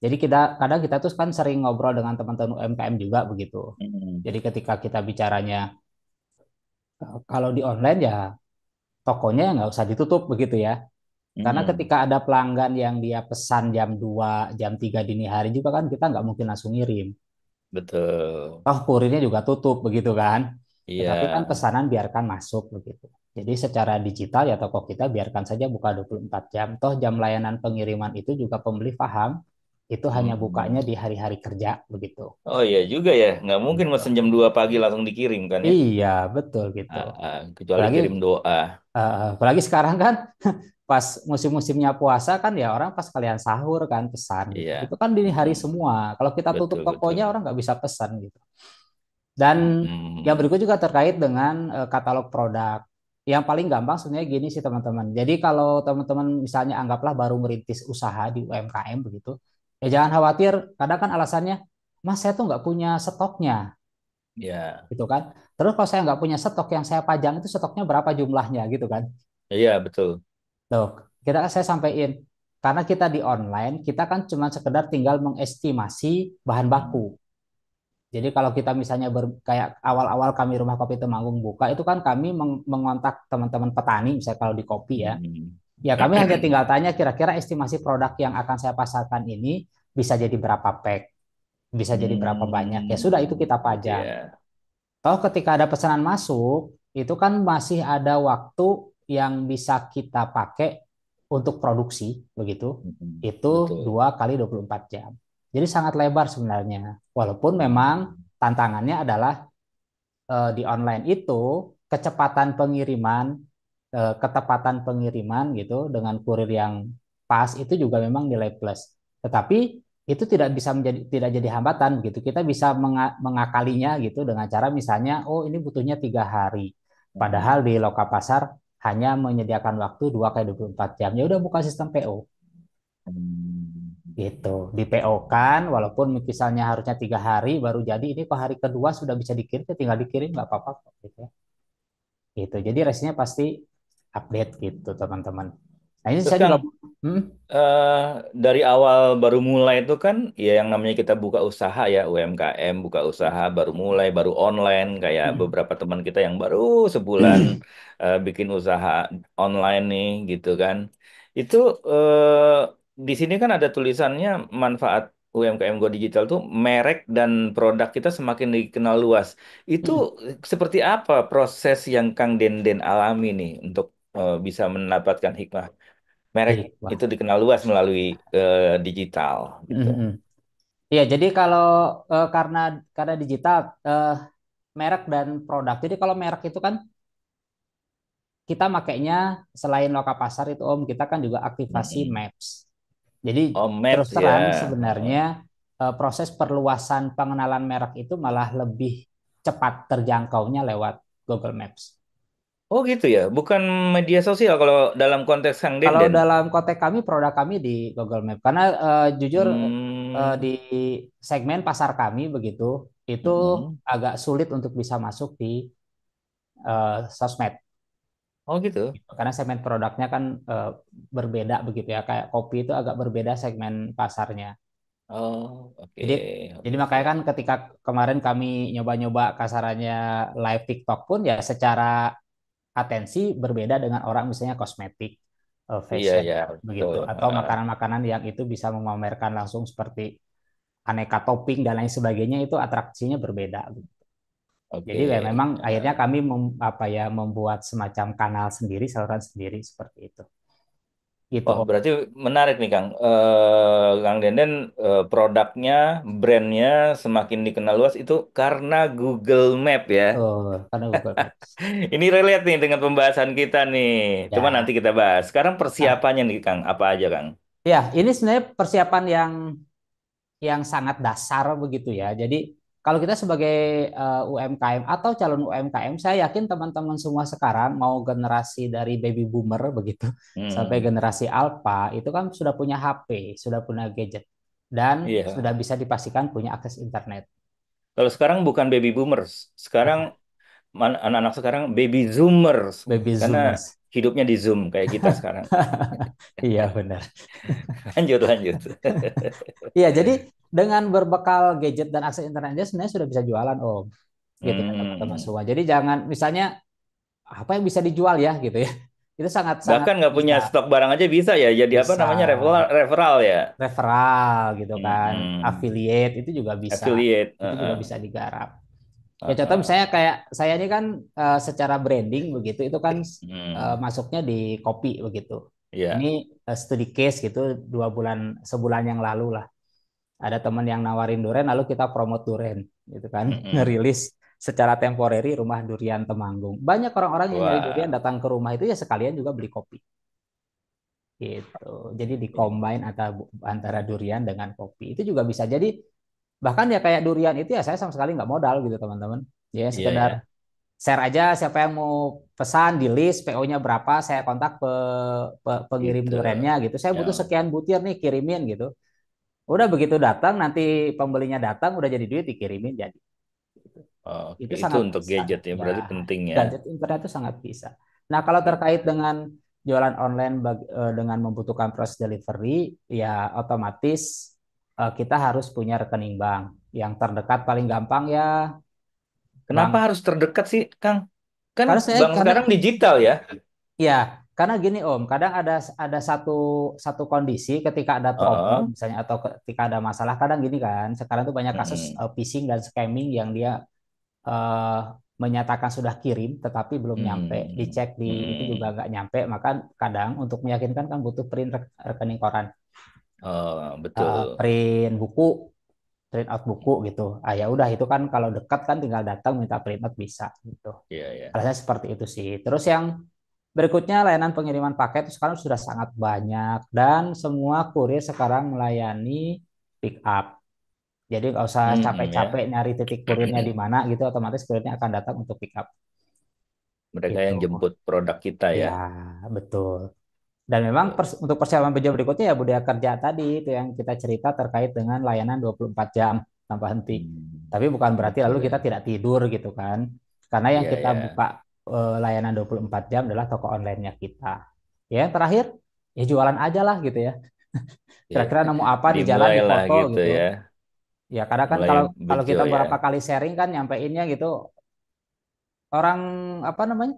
Jadi kadang kita tuh kan sering ngobrol dengan teman-teman UMKM juga begitu. Hmm. Jadi ketika kita bicaranya kalau di online ya tokonya nggak usah ditutup begitu ya. Karena Hmm. ketika ada pelanggan yang dia pesan jam 2, jam 3 dini hari juga kan kita nggak mungkin langsung ngirim. Betul. Toh kurirnya juga tutup begitu kan. Iya. Tetapi kan pesanan biarkan masuk begitu. Jadi secara digital ya toko kita biarkan saja buka 24 jam. Toh jam layanan pengiriman itu juga pembeli paham itu hanya bukanya Hmm. di hari-hari kerja begitu. Oh iya juga ya. Nggak mungkin Gitu. mesen jam 2 pagi langsung dikirim kan ya. Iya, betul gitu. Kecuali Apalagi kirim doa. apalagi sekarang kan pas musim-musimnya puasa kan ya orang pas kalian sahur kan pesan gitu. Iya. Itu kan dini hari Hmm. semua. Kalau kita tutup Betul, betul. tokonya orang nggak bisa pesan gitu. Dan yang Hmm. berikut juga terkait dengan katalog produk. Yang paling gampang sebenarnya gini sih teman-teman. Jadi kalau teman-teman misalnya anggaplah baru merintis usaha di UMKM begitu, ya jangan khawatir. Kadang kan alasannya, Mas saya tuh nggak punya stoknya, Ya. gitu kan. Terus kalau saya nggak punya stok yang saya pajang itu stoknya berapa jumlahnya, gitu kan. Iya, betul. Tuh, saya sampaikan karena kita di online, kita kan cuma sekedar tinggal mengestimasi bahan baku. Hmm. Jadi kalau kita misalnya kayak awal-awal kami Rumah Kopi Temanggung buka, itu kan kami mengontak teman-teman petani, misalnya kalau di kopi ya. Hmm. Ya kami hanya tinggal tanya kira-kira estimasi produk yang akan saya pasarkan ini bisa jadi berapa pack, bisa jadi berapa banyak. Ya sudah itu kita pajang. Iya. Toh ketika ada pesanan masuk, itu kan masih ada waktu yang bisa kita pakai untuk produksi, begitu. Itu Betul. 2 kali 24 jam. Jadi sangat lebar sebenarnya. Walaupun memang Hmm. tantangannya adalah di online itu kecepatan pengiriman, ketepatan pengiriman gitu dengan kurir yang pas itu juga memang nilai plus. Tetapi itu tidak jadi hambatan gitu. Kita bisa mengakalinya gitu dengan cara misalnya, oh ini butuhnya 3 hari. Padahal Mm-mm. di Lokapasar hanya menyediakan waktu 2 kali 24 jam. Ya udah buka sistem PO Hmm. gitu. Di PO kan, walaupun misalnya harusnya 3 hari baru jadi, ini kok hari kedua sudah bisa dikirim, ya tinggal dikirim nggak apa-apa kok, gitu ya. Gitu. Jadi resnya pasti update gitu teman-teman. Nah ini Terus saya Kang, juga, hmm, eh, dari awal baru mulai itu kan ya yang namanya kita buka usaha ya UMKM, buka usaha baru mulai, baru online kayak hmm, beberapa teman kita yang baru sebulan bikin usaha online nih gitu kan. Itu di sini kan ada tulisannya manfaat UMKM Go Digital tuh merek dan produk kita semakin dikenal luas. Itu hmm, seperti apa proses yang Kang Denden alami nih untuk bisa mendapatkan hikmah merek wah. itu dikenal luas melalui digital Hmm, gitu. hmm. Iya, jadi kalau karena digital, merek dan produk. Jadi kalau merek itu kan kita makainya selain Lokapasar itu Om, kita kan juga aktivasi Mm-mm. Maps. Jadi Oh, terus Maps terang ya. sebenarnya Heeh. proses perluasan pengenalan merek itu malah lebih cepat terjangkaunya lewat Google Maps. Oh gitu ya, bukan media sosial kalau dalam konteks Kang Kalau Denden. dalam konteks kami, produk kami di Google Maps, karena jujur di Hmm. segmen pasar kami begitu, itu Mm-mm. agak sulit untuk bisa masuk di sosmed. Oh gitu. Karena segmen produknya kan berbeda begitu ya, kayak kopi itu agak berbeda segmen pasarnya. Oh, oke, Jadi jadi oke, makanya siap. kan ketika kemarin kami nyoba-nyoba kasarannya live TikTok pun ya secara atensi berbeda dengan orang misalnya kosmetik, Iya fashion ya, betul. begitu, atau Heeh. makanan-makanan yang itu bisa memamerkan langsung seperti aneka topping dan lain sebagainya, itu atraksinya berbeda. Oke. Jadi ya memang akhirnya Heeh. kami membuat semacam kanal sendiri, saluran sendiri seperti itu. Gitu Wah, Om. berarti menarik nih Kang. Kang Denden produknya, brandnya semakin dikenal luas itu karena Google Map ya. Betul, karena Google Maps. Ini relate nih dengan pembahasan kita nih. Cuma nanti Ya. kita bahas. Sekarang Nah, persiapannya nih Kang, apa aja Kang? ya, ini sebenarnya persiapan yang sangat dasar begitu ya. Jadi kalau kita sebagai UMKM atau calon UMKM, saya yakin teman-teman semua sekarang mau generasi dari baby boomer begitu sampai Hmm, generasi alpha itu kan sudah punya HP, sudah punya gadget dan iya. sudah bisa dipastikan punya akses internet. Kalau sekarang bukan baby boomers. Sekarang Ya, anak-anak sekarang baby zoomers. baby Karena zoomers. hidupnya di Zoom kayak kita sekarang. Iya benar. Lanjut, lanjut. Iya, jadi dengan berbekal gadget dan akses internetnya sebenarnya sudah bisa jualan Om. Gitu ya teman-teman Hmm. semua. Jadi jangan misalnya apa yang bisa dijual ya gitu ya. Itu sangat-sangat Bahkan nggak punya bisa stok barang aja bisa ya. Jadi apa bisa namanya referral, referral ya. referral gitu kan, Hmm. affiliate itu juga bisa. Affiliate. Itu juga Heeh. bisa digarap. Ya contoh Heeh. misalnya kayak saya ini kan secara branding begitu itu kan Hmm. masuknya di kopi begitu. Ini Iya. studi case gitu 2 bulan sebulan yang lalu lah. Ada teman yang nawarin duren lalu kita promote duren gitu kan, Mm-mm. ngerilis secara temporary rumah durian Temanggung. Banyak orang-orang yang nyari durian Wah. datang ke rumah itu ya sekalian juga beli kopi gitu. Jadi combine antara durian dengan kopi itu juga bisa. Jadi bahkan ya kayak durian itu ya saya sama sekali nggak modal gitu teman-teman. Ya Iya sekedar ya. share aja siapa yang mau pesan di list PO-nya berapa, saya kontak pengirim Gitu. durennya gitu. Saya Ya. butuh sekian butir nih kirimin gitu. Udah begitu datang nanti pembelinya datang udah jadi duit dikirimin jadi. Oke, Itu itu sangat untuk bisa gadget ya, ya, berarti penting ya. gadget internet itu sangat bisa. Nah kalau terkait dengan jualan online dengan membutuhkan proses delivery ya otomatis kita harus punya rekening bank yang terdekat paling gampang ya Kenapa bank. harus terdekat sih, Kang? Kan Karena saya bank karena sekarang digital ya. ya karena gini Om, kadang ada satu satu kondisi ketika ada trouble Heeh. misalnya atau ketika ada masalah, kadang gini kan sekarang tuh banyak kasus Mm-mm. phishing dan scamming yang dia eh, menyatakan sudah kirim tetapi belum nyampe, Mm. dicek di itu juga Mm-mm. nggak nyampe, maka kadang untuk meyakinkan kan butuh print rekening koran. Oh, betul. Print buku print out buku gitu. Ah ya udah itu kan kalau dekat kan tinggal datang minta print out bisa gitu. Iya, iya. Alasannya seperti itu sih. Terus yang berikutnya layanan pengiriman paket sekarang sudah sangat banyak dan semua kurir sekarang melayani pick up. Jadi nggak usah capek-capek Ya. nyari titik kurirnya di mana gitu, otomatis kurirnya akan datang untuk pick up Mereka gitu. yang jemput produk kita Ya, ya. betul. Dan memang Oke. untuk persiapan kerja berikutnya ya budaya kerja tadi itu yang kita cerita terkait dengan layanan 24 jam tanpa henti. Tapi bukan berarti Betul lalu kita ya. tidak tidur gitu kan. Karena yang Iya, kita ya. buka layanan 24 jam adalah toko online-nya kita. Ya, yang terakhir ya jualan aja lah gitu ya. Ya. Kira-kira nemu apa di jalan di Dimulailah foto gitu gitu. ya. Ya, karena kan Mulai kalau kalau kita berjual ya. beberapa kali sharing kan nyampeinnya gitu orang apa namanya?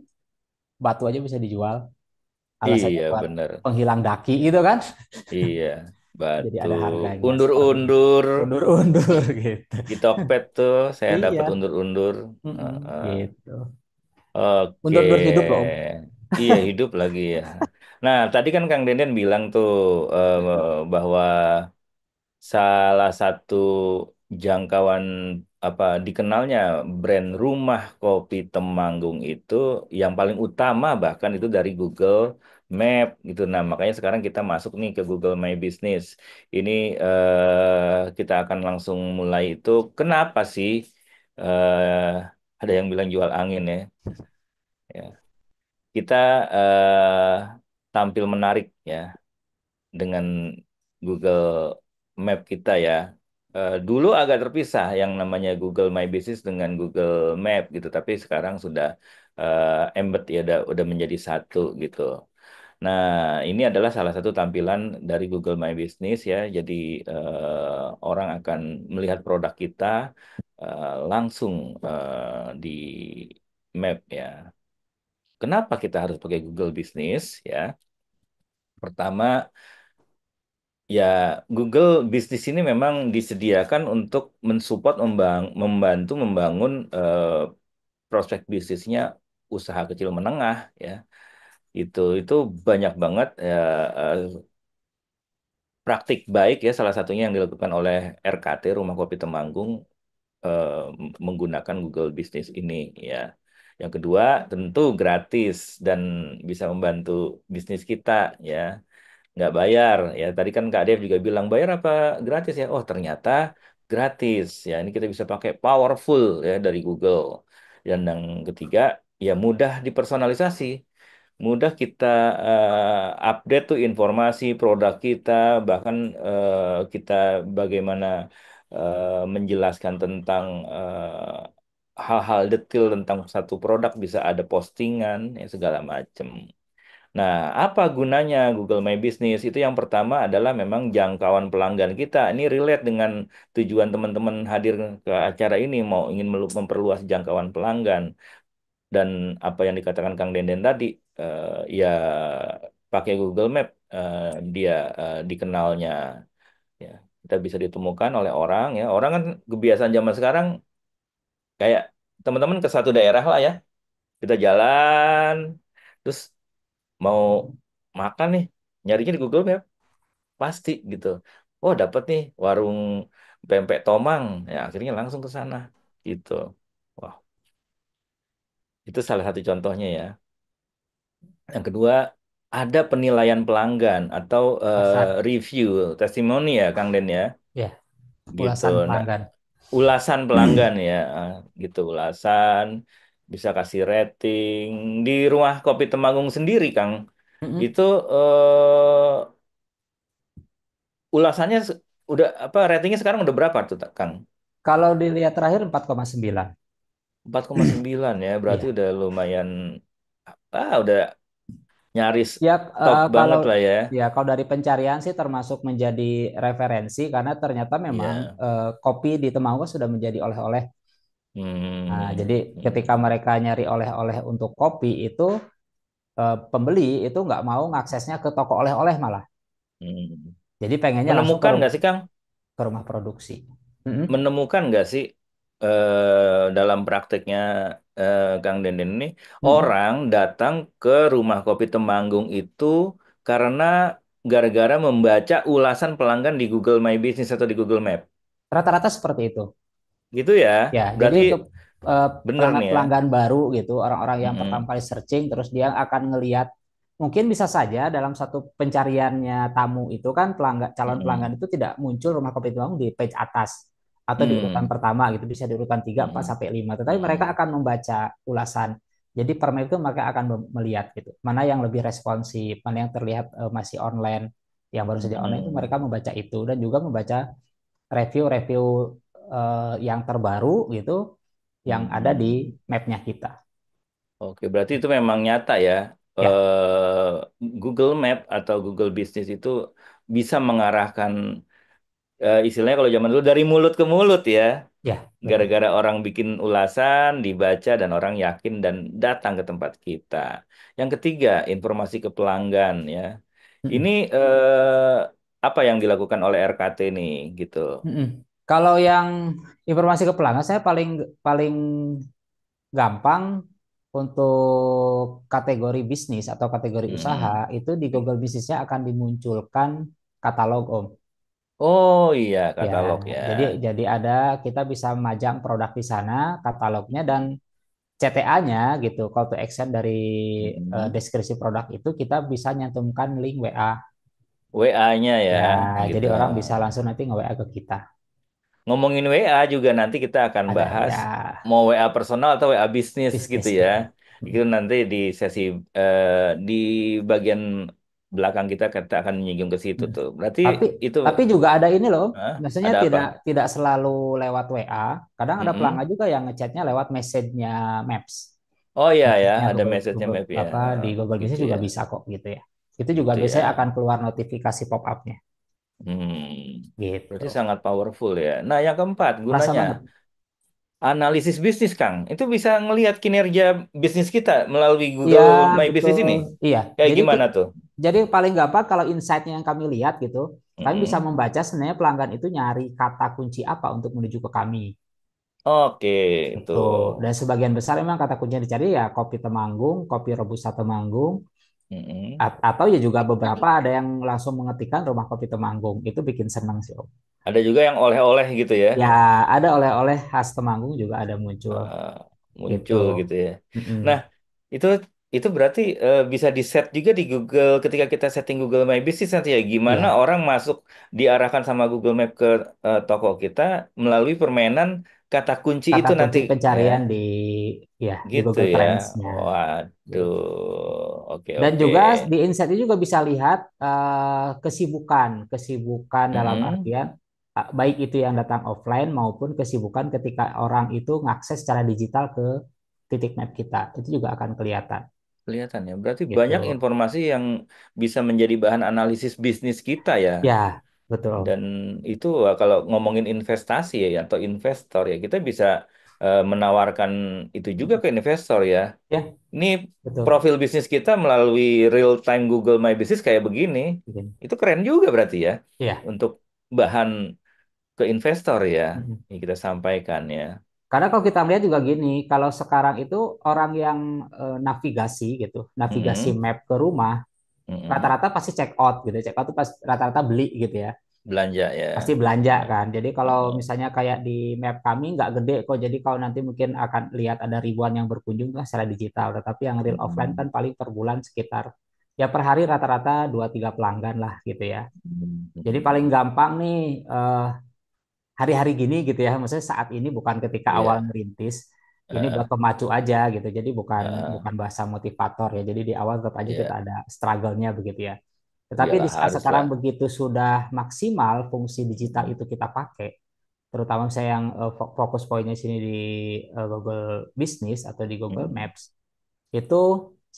Batu aja bisa dijual. Alasannya Iya, buat bener. penghilang daki gitu kan. Iya, Jadi batu ada harganya seperti itu. undur-undur Undur-undur gitu. di Tokped tuh saya dapat Iya, undur-undur. mm-mm, Heeh. gitu. Oke, Undur-undur hidup loh, Om. iya hidup lagi ya. Nah, tadi kan Kang Denden bilang tuh bahwa salah satu jangkauan apa dikenalnya brand rumah kopi Temanggung itu yang paling utama bahkan itu dari Google Map gitu. Nah, makanya sekarang kita masuk nih ke Google My Business. Ini kita akan langsung mulai itu. Kenapa sih ada yang bilang jual angin ya? Ya, kita tampil menarik ya dengan Google Map kita ya. Dulu agak terpisah yang namanya Google My Business dengan Google Map gitu, tapi sekarang sudah embed ya, udah menjadi satu gitu. Nah, ini adalah salah satu tampilan dari Google My Business ya. Jadi orang akan melihat produk kita langsung di map ya. Kenapa kita harus pakai Google Business ya? Pertama, ya, Google Bisnis ini memang disediakan untuk mensupport, membantu membangun prospek bisnisnya usaha kecil menengah ya. Itu banyak banget ya, eh, praktik baik ya salah satunya yang dilakukan oleh RKT Rumah Kopi Temanggung menggunakan Google Bisnis ini ya. Yang kedua tentu gratis dan bisa membantu bisnis kita ya. Nggak bayar ya, tadi kan Kak Dev juga bilang bayar apa gratis ya, oh ternyata gratis ya, ini kita bisa pakai powerful ya dari Google. Dan yang ketiga ya mudah dipersonalisasi, mudah kita update tuh informasi produk kita, bahkan kita bagaimana menjelaskan tentang hal-hal detail tentang satu produk, bisa ada postingan ya segala macam. Nah, apa gunanya Google My Business? Itu yang pertama adalah memang jangkauan pelanggan kita. Ini relate dengan tujuan teman-teman hadir ke acara ini, mau ingin memperluas jangkauan pelanggan. Dan apa yang dikatakan Kang Denden tadi, ya pakai Google Map, dia dikenalnya. Ya, kita bisa ditemukan oleh orang ya. Orang kan kebiasaan zaman sekarang kayak teman-teman ke satu daerah lah ya. Kita jalan, terus mau makan nih, nyarinya di Google Map. Pasti gitu. Oh, dapat nih warung pempek Tomang. Ya, akhirnya langsung ke sana. Gitu. Wah, itu salah satu contohnya ya. Yang kedua, ada penilaian pelanggan atau Ulasan, review, testimoni ya, Kang Den ya. ya, Gitu. ulasan Nah, pelanggan. ulasan pelanggan ya. Gitu, ulasan. Bisa kasih rating. Di rumah kopi Temanggung sendiri, Kang. Mm-mm. Itu ulasannya udah apa ratingnya sekarang udah berapa tuh, Kang? Kalau dilihat terakhir 4,9. 4,9 ya, berarti Iya. udah lumayan, udah nyaris Ya, top kalau banget lah ya. ya kalau dari pencarian sih termasuk menjadi referensi karena ternyata memang Ya. kopi di Temanggung sudah menjadi oleh-oleh. Nah, jadi Hmm. ketika Hmm. mereka nyari oleh-oleh untuk kopi itu pembeli itu nggak mau ngaksesnya ke toko oleh-oleh malah. Hmm. Jadi pengennya langsung Menemukan nggak sih, Kang? ke rumah produksi. Mm-mm. Menemukan nggak sih dalam prakteknya Kang Denden ini Mm-mm. orang datang ke rumah kopi Temanggung itu karena gara-gara membaca ulasan pelanggan di Google My Business atau di Google Map. Rata-rata seperti itu. Gitu ya. Ya, jadi Berarti untuk bener nih ya. pelanggan-pelanggan baru gitu, orang-orang yang pertama Mm-mm. kali searching, terus dia akan ngelihat, mungkin bisa saja dalam satu pencariannya tamu itu kan pelanggan, calon pelanggan Mm-mm. itu tidak muncul rumah kopi Temanggung di page atas atau di urutan Mm-mm. pertama gitu, bisa di urutan 3, 4 Mm-mm. sampai 5. Tetapi mereka Mm-mm. akan membaca ulasan. Jadi per menit itu mereka akan melihat gitu, mana yang lebih responsif, mana yang terlihat masih online, yang baru saja online itu mereka Mm-mm. membaca itu, dan juga membaca review-review yang terbaru gitu yang ada di Mm-mm. mapnya kita. Oke, berarti itu memang nyata ya. Ya, Eh, Google Map atau Google Business itu bisa mengarahkan, istilahnya kalau zaman dulu dari mulut ke mulut ya. ya, betul. Gara-gara orang bikin ulasan, dibaca, dan orang yakin dan datang ke tempat kita. Yang ketiga, informasi ke pelanggan ya. Ini Mm-mm. apa yang dilakukan oleh RKT nih gitu. Mm-mm. Kalau yang informasi ke pelanggan, saya paling paling gampang untuk kategori bisnis atau kategori usaha Mm-mm. itu di Google Bisnisnya akan dimunculkan katalog, Om. Oh iya, Ya, katalog ya. jadi ada, kita bisa memajang produk di sana, katalognya, dan CTA-nya gitu, call to action dari Mm-mm. deskripsi produk itu kita bisa nyantumkan link WA. WA-nya ya, Ya, jadi gitu. orang bisa langsung nanti nge-WA ke kita. Ngomongin WA juga nanti kita akan Ada bahas ya mau WA personal atau WA bisnis gitu bisnis ya. gitu. Itu Mm. nanti di sesi di bagian belakang kita akan menyinggung ke situ Mm. tuh. Berarti Tapi itu juga ada ini loh. hah? Maksudnya Ada apa? tidak tidak selalu lewat WA. Kadang ada Mm-mm. pelanggan juga yang ngechatnya lewat message-nya Maps. Oh iya ya, Message-nya ada message-nya Google map ya. apa di Google Gitu Business juga ya. bisa kok gitu ya. Itu juga Gitu ya. biasanya akan keluar notifikasi pop-up-nya Hmm. Berarti gitu. sangat powerful ya. Nah, yang keempat Kerasa gunanya banget. analisis bisnis, Kang. Itu bisa ngelihat kinerja bisnis kita melalui Iya, Google My Business betul. ini. Iya. Kayak Jadi gimana tuh? paling gampang kalau insight-nya yang kami lihat gitu, kami bisa Mm-mm. membaca sebenarnya pelanggan itu nyari kata kunci apa untuk menuju ke kami. Oke, itu. Itu. Dan sebagian besar memang kata kunci yang dicari ya kopi Temanggung, kopi Robusta Temanggung, Mm-mm. atau ya juga beberapa ada yang langsung mengetikkan rumah kopi Temanggung. Itu bikin senang sih, Om. Ada juga yang oleh-oleh gitu ya, Ya, ada oleh-oleh khas Temanggung juga ada muncul eh, gitu. muncul gitu ya. Mm-mm. Nah, itu itu berarti bisa di set juga di Google ketika kita setting Google My Business nanti ya. Gimana Iya, orang masuk diarahkan sama Google Map ke toko kita melalui permainan kata kunci kata itu kunci nanti ya. pencarian di Gitu Google ya. Trends-nya. Waduh. Gitu. Oke, Dan oke. juga di insight itu juga bisa lihat kesibukan dalam Mm-mm. artian baik itu yang datang offline maupun kesibukan ketika orang itu ngakses secara digital ke titik map kita. Itu juga akan kelihatan Kelihatan ya. Berarti gitu. banyak informasi yang bisa menjadi bahan analisis bisnis kita ya. Ya, betul. Dan itu kalau ngomongin investasi ya atau investor ya kita bisa menawarkan itu juga ke investor ya. Ya, Ini betul. profil bisnis kita melalui real time Google My Business kayak begini. Begini. Itu keren juga berarti ya Ya. untuk bahan ke investor ya. Mm-mm. Yang kita sampaikan ya. Karena kalau kita lihat juga gini, kalau sekarang itu orang yang navigasi gitu, navigasi Mm-mm. map ke rumah, Mm-mm. rata-rata pasti check out gitu. Check out itu pas rata-rata beli gitu ya. Belanja Pasti ya. belanja Ya. kan. Jadi kalau Mm-mm. misalnya kayak di map kami nggak gede kok. Jadi kalau nanti mungkin akan lihat ada ribuan yang berkunjung lah secara digital. Tetapi yang real offline kan Mm-mm. paling per bulan sekitar ya per hari rata-rata 2-3 pelanggan lah gitu ya. Jadi paling Mm-mm. gampang nih hari-hari gini gitu ya. Maksudnya saat ini bukan ketika awal Iya. merintis. Ini buat Heeh. pemacu aja gitu. Jadi bukan Heeh. bukan bahasa motivator ya. Jadi di awal tetap aja kita Iya. ada struggle-nya begitu ya. Tetapi di Iyalah saat harus sekarang lah. begitu sudah maksimal fungsi digital Mm-mm. itu kita pakai, terutama saya yang fokus poinnya sini di Google Business atau di Google Mm-mm. Maps, itu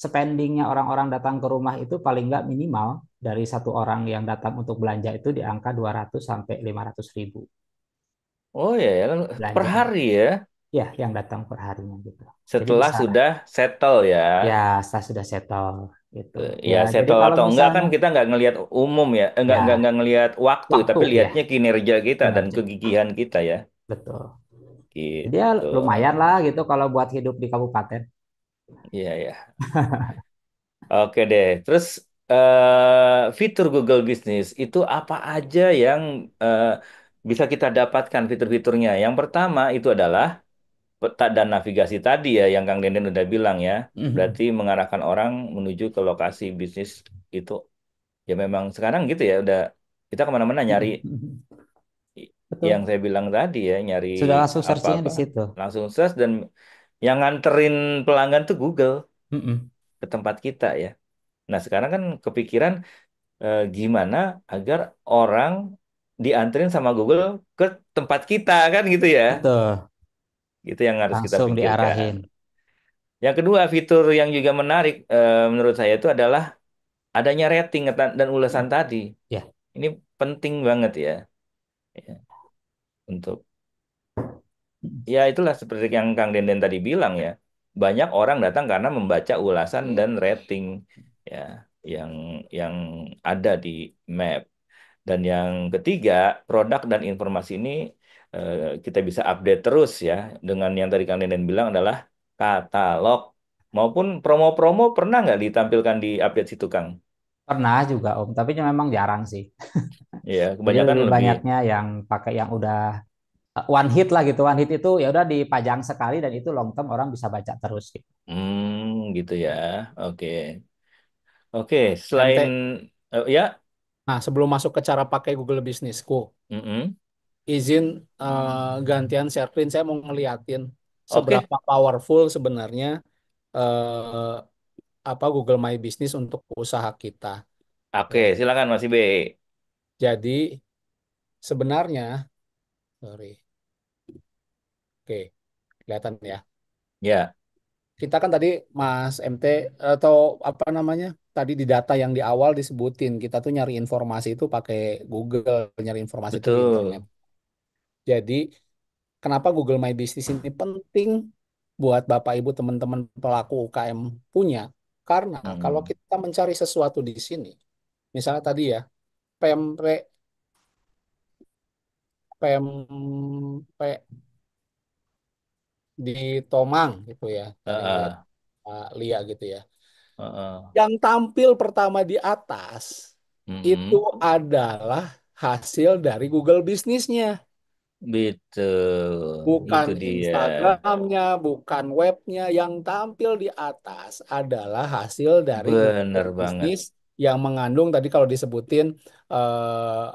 spendingnya orang-orang datang ke rumah itu paling nggak minimal dari satu orang yang datang untuk belanja itu di angka 200 sampai 500 ribu Oh ya, ya, per belanja. hari ya. Ya, yang datang per harinya gitu. Jadi Setelah bisa sudah settle ya. ya setelah sudah settle gitu. Ya, Ya jadi settle kalau atau enggak kan misalnya kita nggak ngelihat umum ya, ya nggak ngelihat waktu, waktu tapi ya lihatnya kinerja kita dan kinerja kegigihan kita ya. betul. Jadi ya Gitu. lumayan lah gitu kalau buat hidup di kabupaten. Iya ya. Oke deh. Terus fitur Google Business itu apa aja yang bisa kita dapatkan fitur-fiturnya. Yang pertama itu adalah peta dan navigasi tadi ya, yang Kang Denden udah bilang ya. Mhm. Berarti mengarahkan orang menuju ke lokasi bisnis itu. Ya memang sekarang gitu ya, udah kita kemana-mana nyari Mhm. yang Betul. saya bilang tadi ya, nyari Sudah langsung searchingnya apa-apa di situ. langsung search dan yang nganterin pelanggan tuh Google Mhm. ke tempat kita ya. Nah sekarang kan kepikiran gimana agar orang dianterin sama Google ke tempat kita kan gitu ya. Betul. Itu yang harus kita Langsung pikirkan. diarahin. Yang kedua, fitur yang juga menarik menurut saya itu adalah adanya rating dan ulasan tadi. Ya. Ini penting banget ya, ya, untuk ya itulah seperti yang Kang Denden tadi bilang ya. Banyak orang datang karena membaca ulasan dan rating ya yang yang ada di map. Dan yang ketiga, produk dan informasi ini kita bisa update terus ya dengan yang tadi Kang Denden bilang adalah katalog maupun promo-promo pernah nggak ditampilkan di update situ Kang? Pernah juga Om, tapi memang jarang sih. Ya, Jadi kebanyakan lebih lebih banyaknya yang pakai yang udah one hit lah gitu. One hit itu ya udah dipajang sekali dan itu long term orang bisa baca terus gitu. gitu ya. Oke. Oke, selain MT. ya, Nah, sebelum masuk ke cara pakai Google Businessku, mm-mm. izin gantian share screen, saya mau ngeliatin Oke, seberapa powerful sebenarnya eh, apa Google My Business untuk usaha kita. oke, Ya. silakan Mas Ibe. Jadi sebenarnya, sorry, oke, kelihatan ya. Ya, Kita kan tadi Mas MT atau apa namanya? Tadi di data yang di awal disebutin kita tuh nyari informasi itu pakai Google, nyari informasi itu di internet. betul. Jadi kenapa Google My Business ini penting buat Bapak Ibu teman-teman pelaku UKM punya? Karena kalau Mm-mm. kita mencari sesuatu di sini, misalnya tadi ya, pempre, pempe di Tomang gitu ya, tadi lihat Heeh, Lia gitu ya. heeh. Yang tampil pertama di atas itu Mm-mm. adalah hasil dari Google bisnisnya. Betul, Bukan itu dia. Instagramnya, bukan webnya. Yang tampil di atas adalah hasil dari Bener Google banget. bisnis yang mengandung tadi kalau disebutin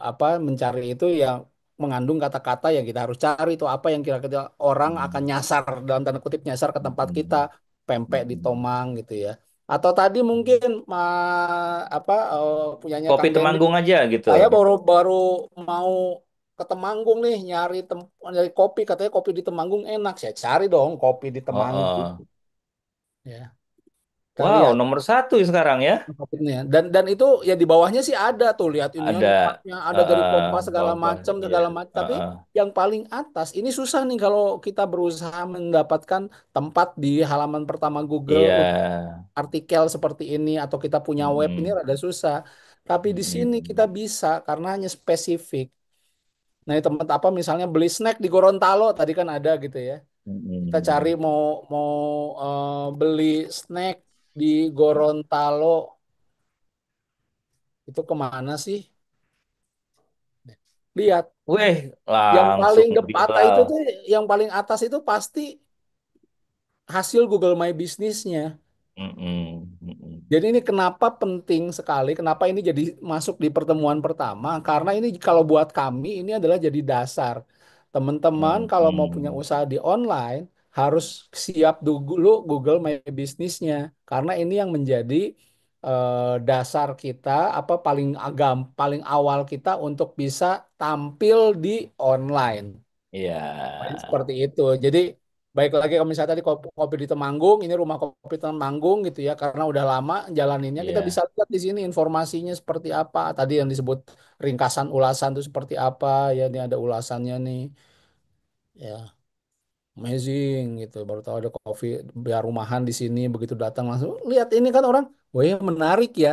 apa mencari itu yang mengandung kata-kata yang kita harus cari itu apa yang kira-kira orang akan Mm. nyasar dalam tanda kutip nyasar ke tempat kita Mm-mm. pempek di Mm-mm. Tomang gitu ya. Atau tadi mungkin apa punyanya Kopi Kang Dendi Temanggung aja gitu. saya baru baru mau ke Temanggung nih nyari kopi katanya kopi di Temanggung enak saya cari dong kopi di Oh, Temanggung oh. ya kita Wow, lihat nomor satu sekarang ya. kopinya dan itu ya di bawahnya sih ada tuh lihat ini Ada tempatnya ada dari Kompas Kompas, ya. segala macam tapi yang paling atas ini susah nih kalau kita berusaha mendapatkan tempat di halaman pertama Google Iya. untuk artikel seperti ini atau kita punya web ini Mm-mm. rada susah tapi di sini kita Mm-mm. bisa karena hanya spesifik. Nah, di tempat apa misalnya beli snack di Gorontalo tadi kan ada gitu ya. Kita cari Mm-mm. mau beli snack di Gorontalo itu kemana sih? Lihat Weh, yang paling langsung depan itu viral. tuh yang paling atas itu pasti hasil Google My Business-nya. Mm-mm. Mm-mm. Jadi ini kenapa penting sekali, kenapa ini jadi masuk di pertemuan pertama? Karena ini kalau buat kami ini adalah jadi dasar. Teman-teman kalau mau punya Mm-mm. usaha di online harus siap dulu Google My Business-nya. Karena ini yang menjadi dasar kita apa paling awal kita untuk bisa tampil di online. Iya. Paling seperti itu. Jadi baik lagi kalau misalnya tadi kopi, kopi di Temanggung, ini rumah kopi Temanggung gitu ya, karena udah lama jalaninnya kita bisa Iya. lihat di sini informasinya seperti apa. Tadi yang disebut ringkasan ulasan itu seperti apa ya, ini ada ulasannya nih. Ya, amazing gitu. Baru tahu ada kopi biar rumahan di sini begitu datang langsung lihat ini kan orang, wah ya menarik ya.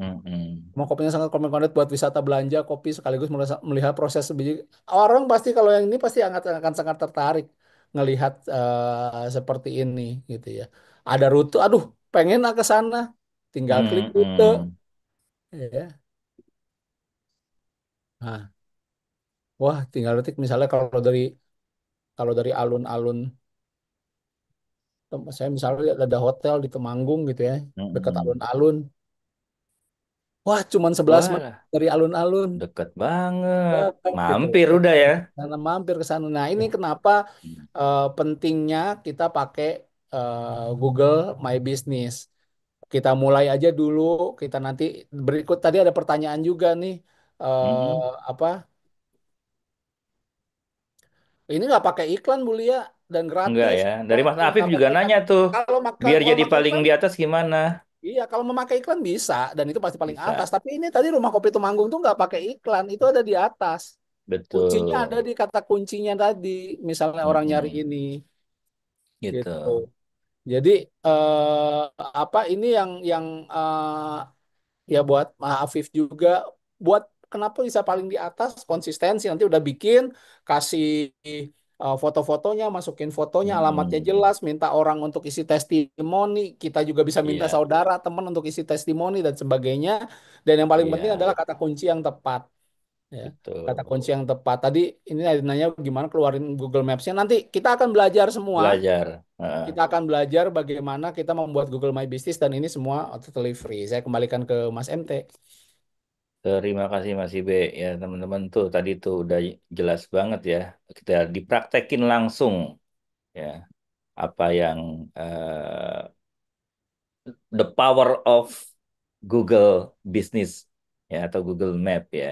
Mm-mm. Mau kopinya sangat komen buat wisata belanja kopi sekaligus melihat proses sebiji. Orang pasti kalau yang ini pasti akan sangat tertarik ngelihat seperti ini gitu ya. Ada rute, aduh pengen ke sana, tinggal klik rute. Mm-mm. Ya. Nah, Wah, tinggal detik misalnya kalau dari alun-alun, saya misalnya lihat ada hotel di Temanggung gitu ya, dekat Mm-mm. alun-alun. Wah, cuman 11 menit Wah, dari alun-alun. deket banget. Deket gitu. Mampir udah ya. Karena mampir ke sana. Nah, ini kenapa pentingnya kita pakai Google My Business. Kita mulai aja dulu, kita nanti berikut tadi ada pertanyaan juga nih. Mm-mm. Apa? Ini nggak pakai iklan, Bu Lia, dan Enggak gratis. ya. Dari Nggak Mas Afif nggak juga pakai iklan. nanya tuh. Biar Kalau jadi pakai paling iklan, di atas gimana? iya, kalau memakai iklan bisa, dan itu pasti paling atas. Bisa. Tapi ini tadi Rumah Kopi Temanggung tuh nggak pakai iklan, itu ada di atas. Kuncinya ada Betul. di kata kuncinya tadi. Misalnya orang nyari Mm-mm. ini, Gitu. gitu. Jadi apa ini yang ya buat Afif juga, buat kenapa bisa paling di atas, konsistensi. Nanti udah bikin, kasih foto-fotonya, masukin fotonya, alamatnya Mm-mm. jelas, minta orang untuk isi testimoni, kita juga bisa minta Iya. saudara teman untuk isi testimoni dan sebagainya. Dan yang paling penting Iya. adalah kata kunci yang tepat, ya. Kata kunci Betul. yang tepat tadi, ini nanya gimana keluarin Google Maps-nya, nanti kita akan belajar semua. Belajar. Kita akan belajar bagaimana kita membuat Google My Business, dan ini semua totally free. Saya kembalikan ke Mas MT. Terima kasih Mas Ibe. Ya teman-teman tuh tadi tuh udah jelas banget ya. Kita dipraktekin langsung ya apa yang the power of Google Business ya atau Google Map ya.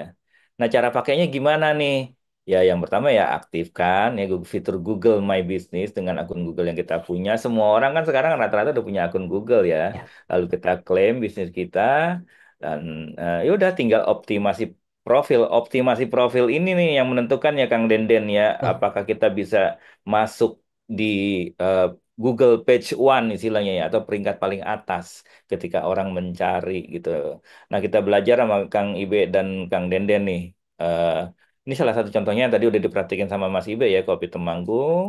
Nah, cara pakainya gimana nih? Ya, yang pertama ya aktifkan ya fitur Google My Business dengan akun Google yang kita punya. Semua orang kan sekarang rata-rata udah punya akun Google ya. Ya. Lalu kita klaim bisnis kita dan ya udah tinggal optimasi profil. Optimasi profil ini nih yang menentukan ya Kang Denden ya, Tuh. apakah kita bisa masuk di eh, Google Page One istilahnya ya atau peringkat paling atas ketika orang mencari gitu. Nah, kita belajar sama Kang Ibe dan Kang Denden nih. Eh, ini salah satu contohnya yang tadi udah diperhatikan sama Mas Ibe ya, Kopi Temanggung.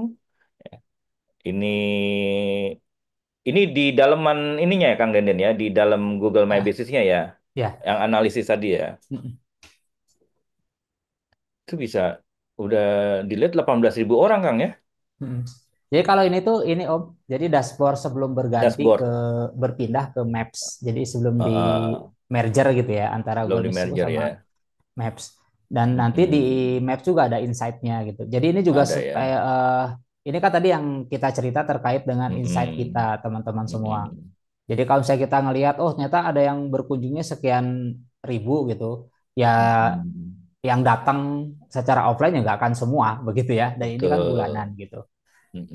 Ini di dalaman ininya ya Kang Denden ya, di dalam Google My Ah, Business-nya ya, ya. yang analisis tadi ya. Mm-mm. Itu bisa udah dilihat 18.000 orang Kang ya, Mm-mm. Jadi kalau ini tuh ini Om, jadi dashboard sebelum dashboard. berpindah ke Maps. Jadi sebelum di Heeh, merger gitu ya antara belum Google di Business merger sama ya. Maps. Dan nanti di Mm-mm. Maps juga ada insight-nya gitu. Jadi ini juga Ada ya. supaya ini kan tadi yang kita cerita terkait dengan insight kita Mm-mm. teman-teman semua. Mm-mm. Jadi kalau misalnya kita ngelihat, oh ternyata ada yang berkunjungnya sekian ribu gitu, ya Mm-mm. yang datang secara offline ya nggak akan semua begitu ya. Dan ini kan bulanan Betul. gitu.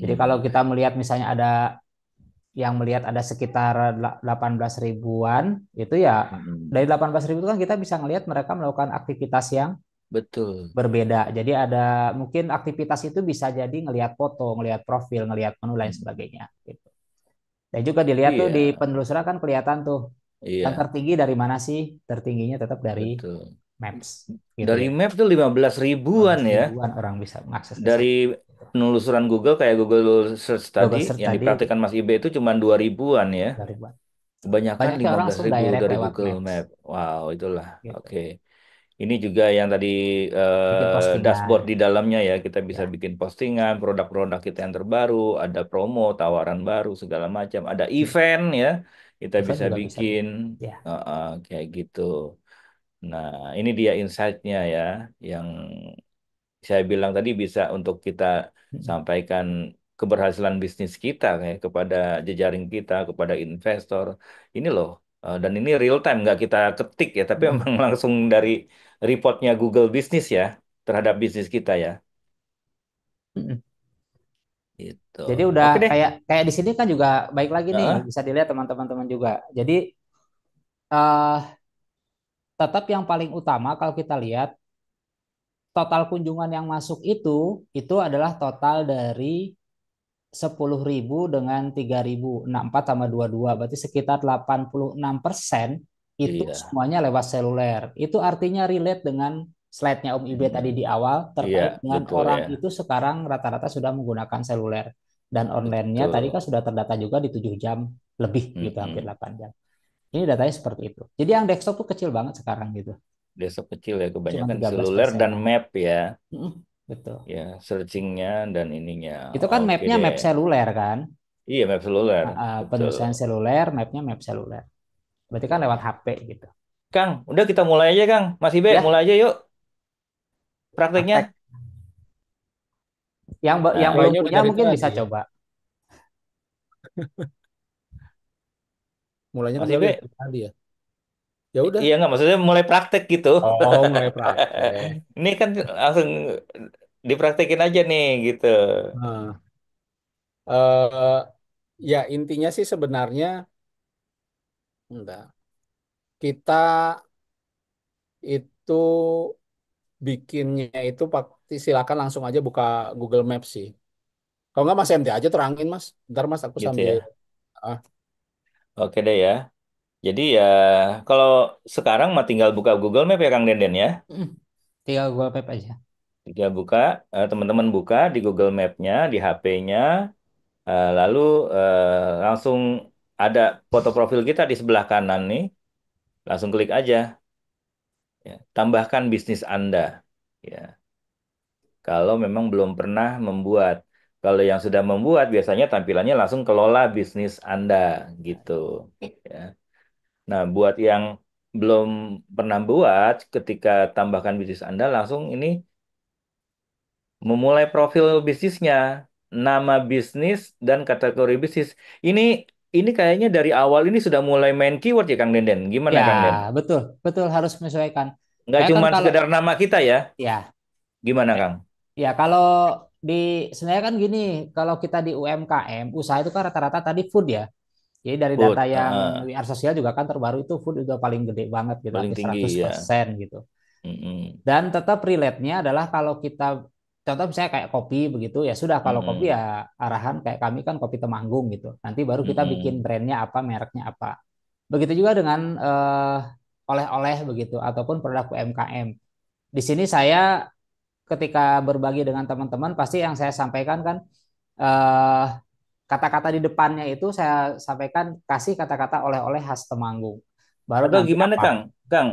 Jadi kalau Mm-mm. kita melihat misalnya ada sekitar 18 ribuan, itu ya dari Mm-mm. 18 ribu itu kan kita bisa ngelihat mereka melakukan aktivitas yang Betul. berbeda. Jadi ada mungkin aktivitas itu bisa jadi ngelihat foto, ngelihat profil, ngelihat menu lain Mm. sebagainya gitu. Dan juga dilihat tuh di Iya, penelusuran kan kelihatan tuh yang iya, tertinggi dari mana sih? Tertingginya tetap dari betul. Maps gitu Dari ya. map tuh 15 ribuan 15 ya. ribuan orang bisa mengakses ke Dari sana. penelusuran Google kayak Google Search tadi, Google Search yang tadi dipraktikkan Mas Ibe itu cuma 2 ribuan ya. 2 ribuan. Kebanyakan Banyaknya orang 15 langsung ribu direct dari lewat Google Maps Map. Wow, itulah. gitu. Oke. Ini juga yang tadi Bikin dashboard postingan di dalamnya ya. Kita bisa ya. bikin postingan, produk-produk kita yang terbaru, ada promo, tawaran baru, segala macam. Ada event ya, kita Event bisa juga bisa bikin bikin. Ya. kayak gitu. Nah, ini dia insight-nya ya, yang saya bilang tadi bisa untuk kita sampaikan keberhasilan bisnis kita kayak kepada jejaring kita, kepada investor. Ini loh, dan ini real time, nggak kita ketik ya, tapi memang langsung dari reportnya Google Business ya terhadap bisnis kita ya. Itu. Jadi udah Oke deh. kayak kayak di sini kan juga baik lagi nih Heeh, bisa dilihat teman-teman juga. Jadi eh tetap yang paling utama kalau kita lihat total kunjungan yang masuk itu adalah total dari 10.000 dengan 3.000, 64 sama 22 berarti sekitar 86% itu iya. semuanya lewat seluler. Itu artinya relate dengan slide-nya Om Ibe tadi di Mm-mm. awal Iya, terkait dengan betul orang ya. itu sekarang rata-rata sudah menggunakan seluler dan online-nya tadi Betul. kan sudah terdata juga di 7 jam lebih gitu hampir Mm-mm. 8 jam. Ini datanya seperti itu. Jadi yang desktop tuh kecil banget sekarang gitu. desktop kecil ya, cuma kebanyakan 13 seluler dan persenan. map ya, Mm-mm, betul. ya searchingnya dan ininya. Itu kan Oke mapnya deh. map seluler kan. Iya map seluler, betul. Penyelesaian seluler, mapnya map seluler. Berarti kan lewat Oke. HP gitu. Kang, udah kita mulai aja Kang. Mas Ibe, Ya, mulai aja yuk praktek. prakteknya. Yang Nah, belum Mulainya udah punya dari mungkin bisa tadi ya. coba. Mulainya Mas kan berarti Ibe, dari tadi ya. Ya udah. iya nggak maksudnya mulai praktek gitu. Oh, mulai praktek. Ini kan langsung dipraktekin aja nih gitu. Nah, eh ya intinya sih sebenarnya enggak. Kita itu bikinnya itu silakan langsung aja buka Google Maps sih. Kalau nggak Mas MT aja terangin Mas. Ntar Mas aku Gitu sambil ya. ah, Oke deh ya. Jadi ya kalau sekarang mah tinggal buka Google Map ya Kang Denden ya. Mm, Tinggal Google Map aja. Tinggal buka, teman-teman buka di Google Map-nya, di HP-nya, lalu langsung ada foto profil kita di sebelah kanan nih. Langsung klik aja. Ya. Tambahkan bisnis Anda. Ya. Kalau memang belum pernah membuat. Kalau yang sudah membuat, biasanya tampilannya langsung kelola bisnis Anda gitu. Ya. Nah, buat yang belum pernah buat, ketika tambahkan bisnis Anda, langsung ini memulai profil bisnisnya, nama bisnis dan kategori bisnis. Ini ini kayaknya dari awal ini sudah mulai main keyword ya Kang Denden. Gimana Ya, Kang Den? betul, betul harus menyesuaikan. Nggak Kayak kan cuma kalau sekedar nama kita ya. ya, Gimana Kang? ya kalau di sebenarnya kan gini, kalau kita di UMKM, usaha itu kan rata-rata tadi food ya. Jadi dari data Food, yang WR Sosial juga kan terbaru itu food udah paling gede banget gitu, paling hampir tinggi ya. 100% gitu. Mm-mm. Dan tetap relate-nya adalah kalau kita contoh misalnya kayak kopi begitu ya sudah kalau kopi Mm-mm. ya arahan kayak kami kan kopi Temanggung gitu. Nanti baru kita bikin Mm-mm. brandnya apa, mereknya apa. Begitu juga dengan oleh-oleh begitu ataupun produk UMKM. Di sini saya ketika berbagi dengan teman-teman pasti yang saya sampaikan kan eh, kata-kata di depannya itu saya sampaikan kasih kata-kata oleh-oleh khas Temanggung. Baru Atau nanti gimana apa? Kang? Kang,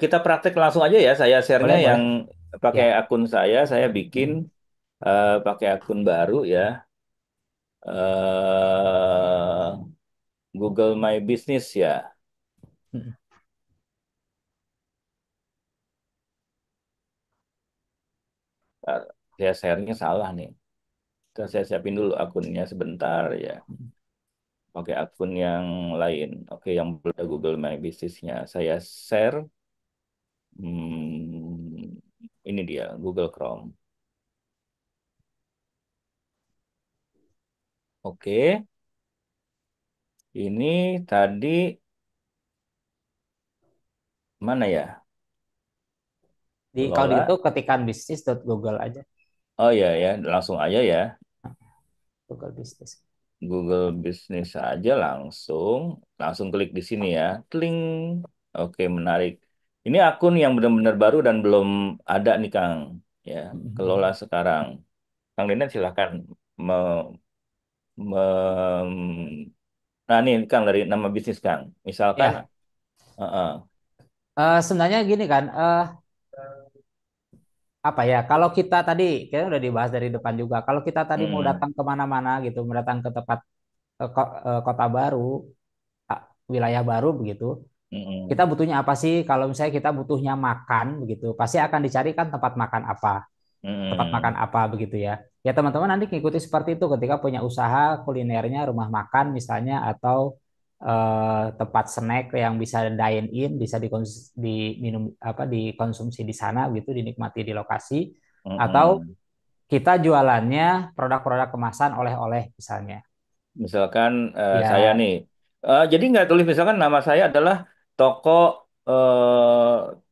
kita praktek langsung aja ya. Saya share-nya Boleh, boleh. yang pakai Ya. akun saya bikin pakai akun baru ya. eh Google My Business ya. Eh, saya share-nya salah nih. Saya siapin dulu akunnya sebentar ya. Pakai akun yang lain. Oke, yang belum ada Google My Business-nya. Saya share. Hmm, ini dia, Google Chrome. Oke, ini tadi mana ya? Kalau di itu Kelola. ketikan bisnis.google aja. Oh ya ya, langsung aja ya. Google bisnis. Google Business aja langsung. Langsung klik di sini ya. Kling. Oke, menarik. Ini akun yang benar-benar baru dan belum ada nih Kang. Ya, kelola sekarang. Kang Denen silahkan me- nah ini Kang dari nama bisnis Kang. Misalkan, Ya, uh-uh. sebenarnya gini kan, apa ya? Kalau kita tadi, kita udah dibahas dari depan juga. Kalau kita tadi mau Mm-mm. datang kemana-mana gitu, mau datang ke tempat kota baru, ah, wilayah baru begitu, kita Mm-mm. butuhnya apa sih? Kalau misalnya kita butuhnya makan begitu, pasti akan dicarikan tempat makan apa. Tempat makan Mm-mm. apa begitu ya. Ya teman-teman nanti ngikuti seperti itu ketika punya usaha kulinernya rumah makan misalnya atau tempat snack yang bisa dine in, bisa diminum apa dikonsumsi di sana gitu, dinikmati di lokasi atau Mm-mm. kita jualannya produk-produk kemasan oleh-oleh misalnya. Misalkan saya Ya, nih, jadi nggak tulis misalkan nama saya adalah toko eh,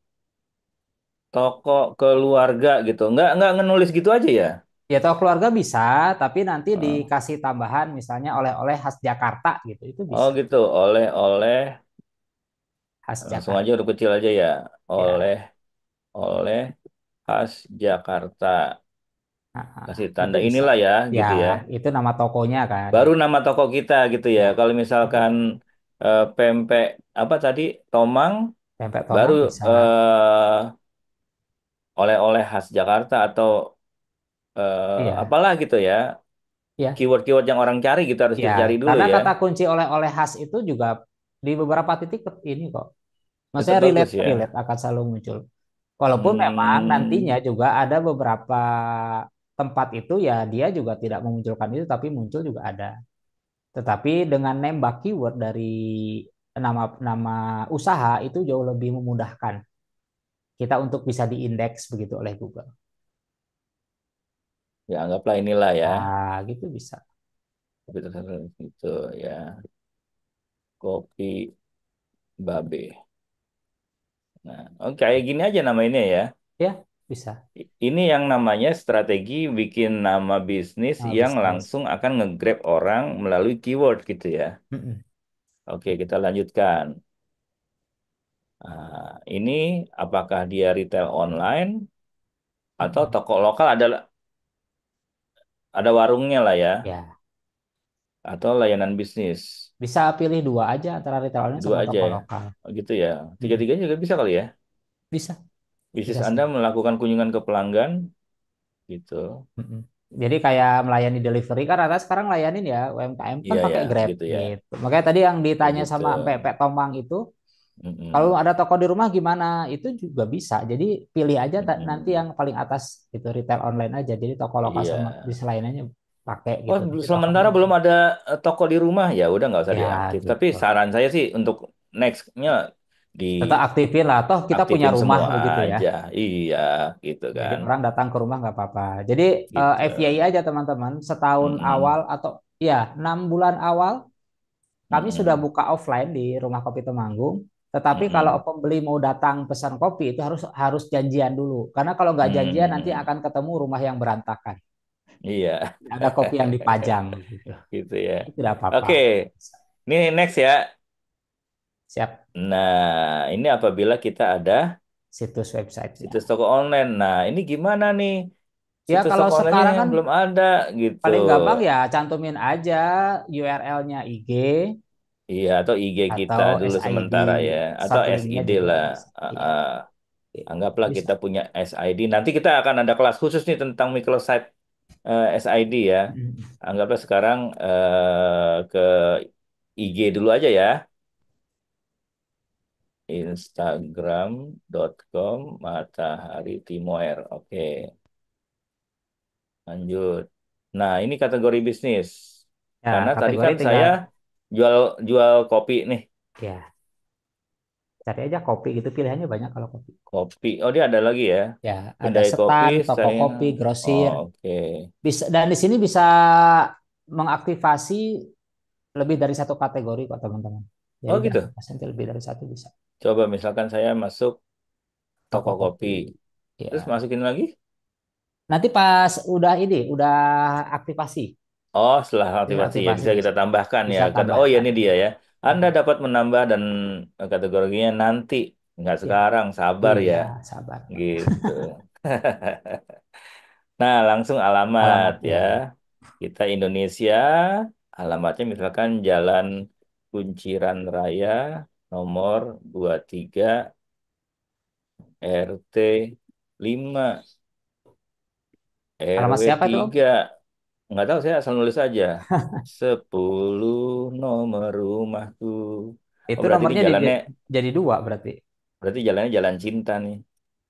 toko keluarga gitu, nggak ngenulis gitu aja ya. ya tahu keluarga bisa, tapi nanti Eh, dikasih tambahan misalnya oleh-oleh khas Jakarta gitu, itu oh bisa. gitu, oleh-oleh Khas langsung aja Jakarta. huruf kecil aja ya, Ya. oleh khas Jakarta, kasih Itu tanda bisa. inilah ya, Ya, gitu ya. itu nama tokonya kan Baru gitu. nama toko kita gitu ya. Ya, Kalau misalkan pempek apa tadi, Tomang. Pempek Baru Tomang bisa. eh, oleh-oleh khas Jakarta atau Iya, apalah gitu ya. iya, Keyword-keyword yang orang cari gitu harus iya. kita cari dulu Karena ya. kata kunci oleh-oleh khas itu juga di beberapa titik ini kok. Tetap Maksudnya bagus relate ya. relate akan selalu muncul. Walaupun memang nantinya Hmm, juga ada beberapa tempat itu ya dia juga tidak memunculkan itu tapi muncul juga ada. Tetapi dengan nembak keyword dari nama nama usaha itu jauh lebih memudahkan kita untuk bisa diindeks begitu oleh Google. ya anggaplah inilah ya. Nah, gitu bisa. Gitu ya. Kopi Babe. Nah, oke kayak gini aja namanya ya. Ya, bisa. Ini yang namanya strategi bikin nama bisnis Nama yang bisnis. langsung akan nge-grab orang melalui keyword gitu ya. Mm-mm. Oke, kita lanjutkan. Ini apakah dia retail online atau Mm-mm. toko lokal ada warungnya lah ya, Ya, atau layanan bisnis. bisa pilih dua aja antara retail online Dua sama aja toko ya. lokal. Oh, gitu ya. Mm-mm. Tiga-tiganya juga bisa kali ya. Bisa, Bisnis bisa Anda semua. melakukan kunjungan ke pelanggan gitu. Mm-mm. Jadi kayak melayani delivery kan rata sekarang layanin ya UMKM kan Iya ya, pakai Grab gitu ya. gitu. Makanya tadi yang Kayak ditanya gitu. sama Pepek Tomang itu kalau Mm-mm. ada toko di rumah gimana? Itu juga bisa. Jadi pilih aja nanti Mm-mm. yang paling atas itu retail online aja. Jadi toko lokal Iya. sama bisnis lainnya pakai Oh, gitu. Tapi tokonya sementara belum ada toko di rumah ya udah nggak usah ya diaktif. Tapi gitu. saran saya sih untuk nextnya Tetap aktifin lah. Toh kita punya diaktifin rumah semua begitu ya. aja. Iya, gitu Jadi kan. orang datang ke rumah nggak apa-apa. Jadi Gitu. FYI aja teman-teman. Setahun awal Mm-mm. atau ya 6 bulan awal kami sudah Mm-mm. buka offline di Rumah Kopi Temanggung. Tetapi kalau Mm-mm. pembeli mau datang pesan kopi itu harus harus janjian dulu. Karena kalau nggak janjian nanti Hmm. akan ketemu rumah yang berantakan. Iya, Ada kopi yang dipajang gitu. gitu ya. Itu tidak apa-apa. Oke, ini next ya. Siap Nah, ini apabila kita ada situs websitenya. situs toko online. Nah, ini gimana nih? Ya Situs kalau toko online-nya sekarang kan belum ada gitu. paling gampang ya cantumin aja URL-nya IG Iya, atau IG kita atau dulu SID. sementara ya, atau Sublinknya SID juga lah. bisa. Ah, Iya, ah. Anggaplah bisa. kita punya SID. Nanti kita akan ada kelas khusus nih tentang microsite SID ya. Mm. Anggaplah sekarang ke IG dulu aja ya. Instagram.com Matahari Timoer. Oke, lanjut. Nah, ini kategori bisnis. Ya, Karena tadi kategori kan tinggal saya jual jual kopi nih. ya cari aja kopi gitu pilihannya banyak kalau kopi. Kopi. Oh, dia ada lagi ya. Ya, ada Kedai kopi setan, toko saya. kopi, Oh, grosir. oke. Bisa dan di sini bisa mengaktifasi lebih dari satu kategori kok teman-teman. Jadi Oh, gitu. diaktifasi nanti lebih dari satu bisa. Coba misalkan saya masuk Toko toko kopi. kopi. Terus Ya. masukin lagi? Nanti pas udah ini, udah aktivasi, Oh, setelah terus aktivasi ya aktivasi bisa kita bisa tambahkan ya. bisa Oh ya tambahkan. ini dia ya. Anda Mm-mm. dapat menambah dan kategorinya nanti, nggak Ya, sekarang. Sabar ya, iya, sabar Pak. gitu. Nah, langsung alamat ya. Alamatnya ya. Kita Indonesia, alamatnya misalkan Jalan Kunciran Raya nomor 23 RT 5 Alamat RW siapa itu Om? 3. Nggak tahu saya asal nulis aja. 10 nomor rumahku. Oh Itu berarti di nomornya jalannya jadi dua berarti. berarti jalannya jalan cinta nih.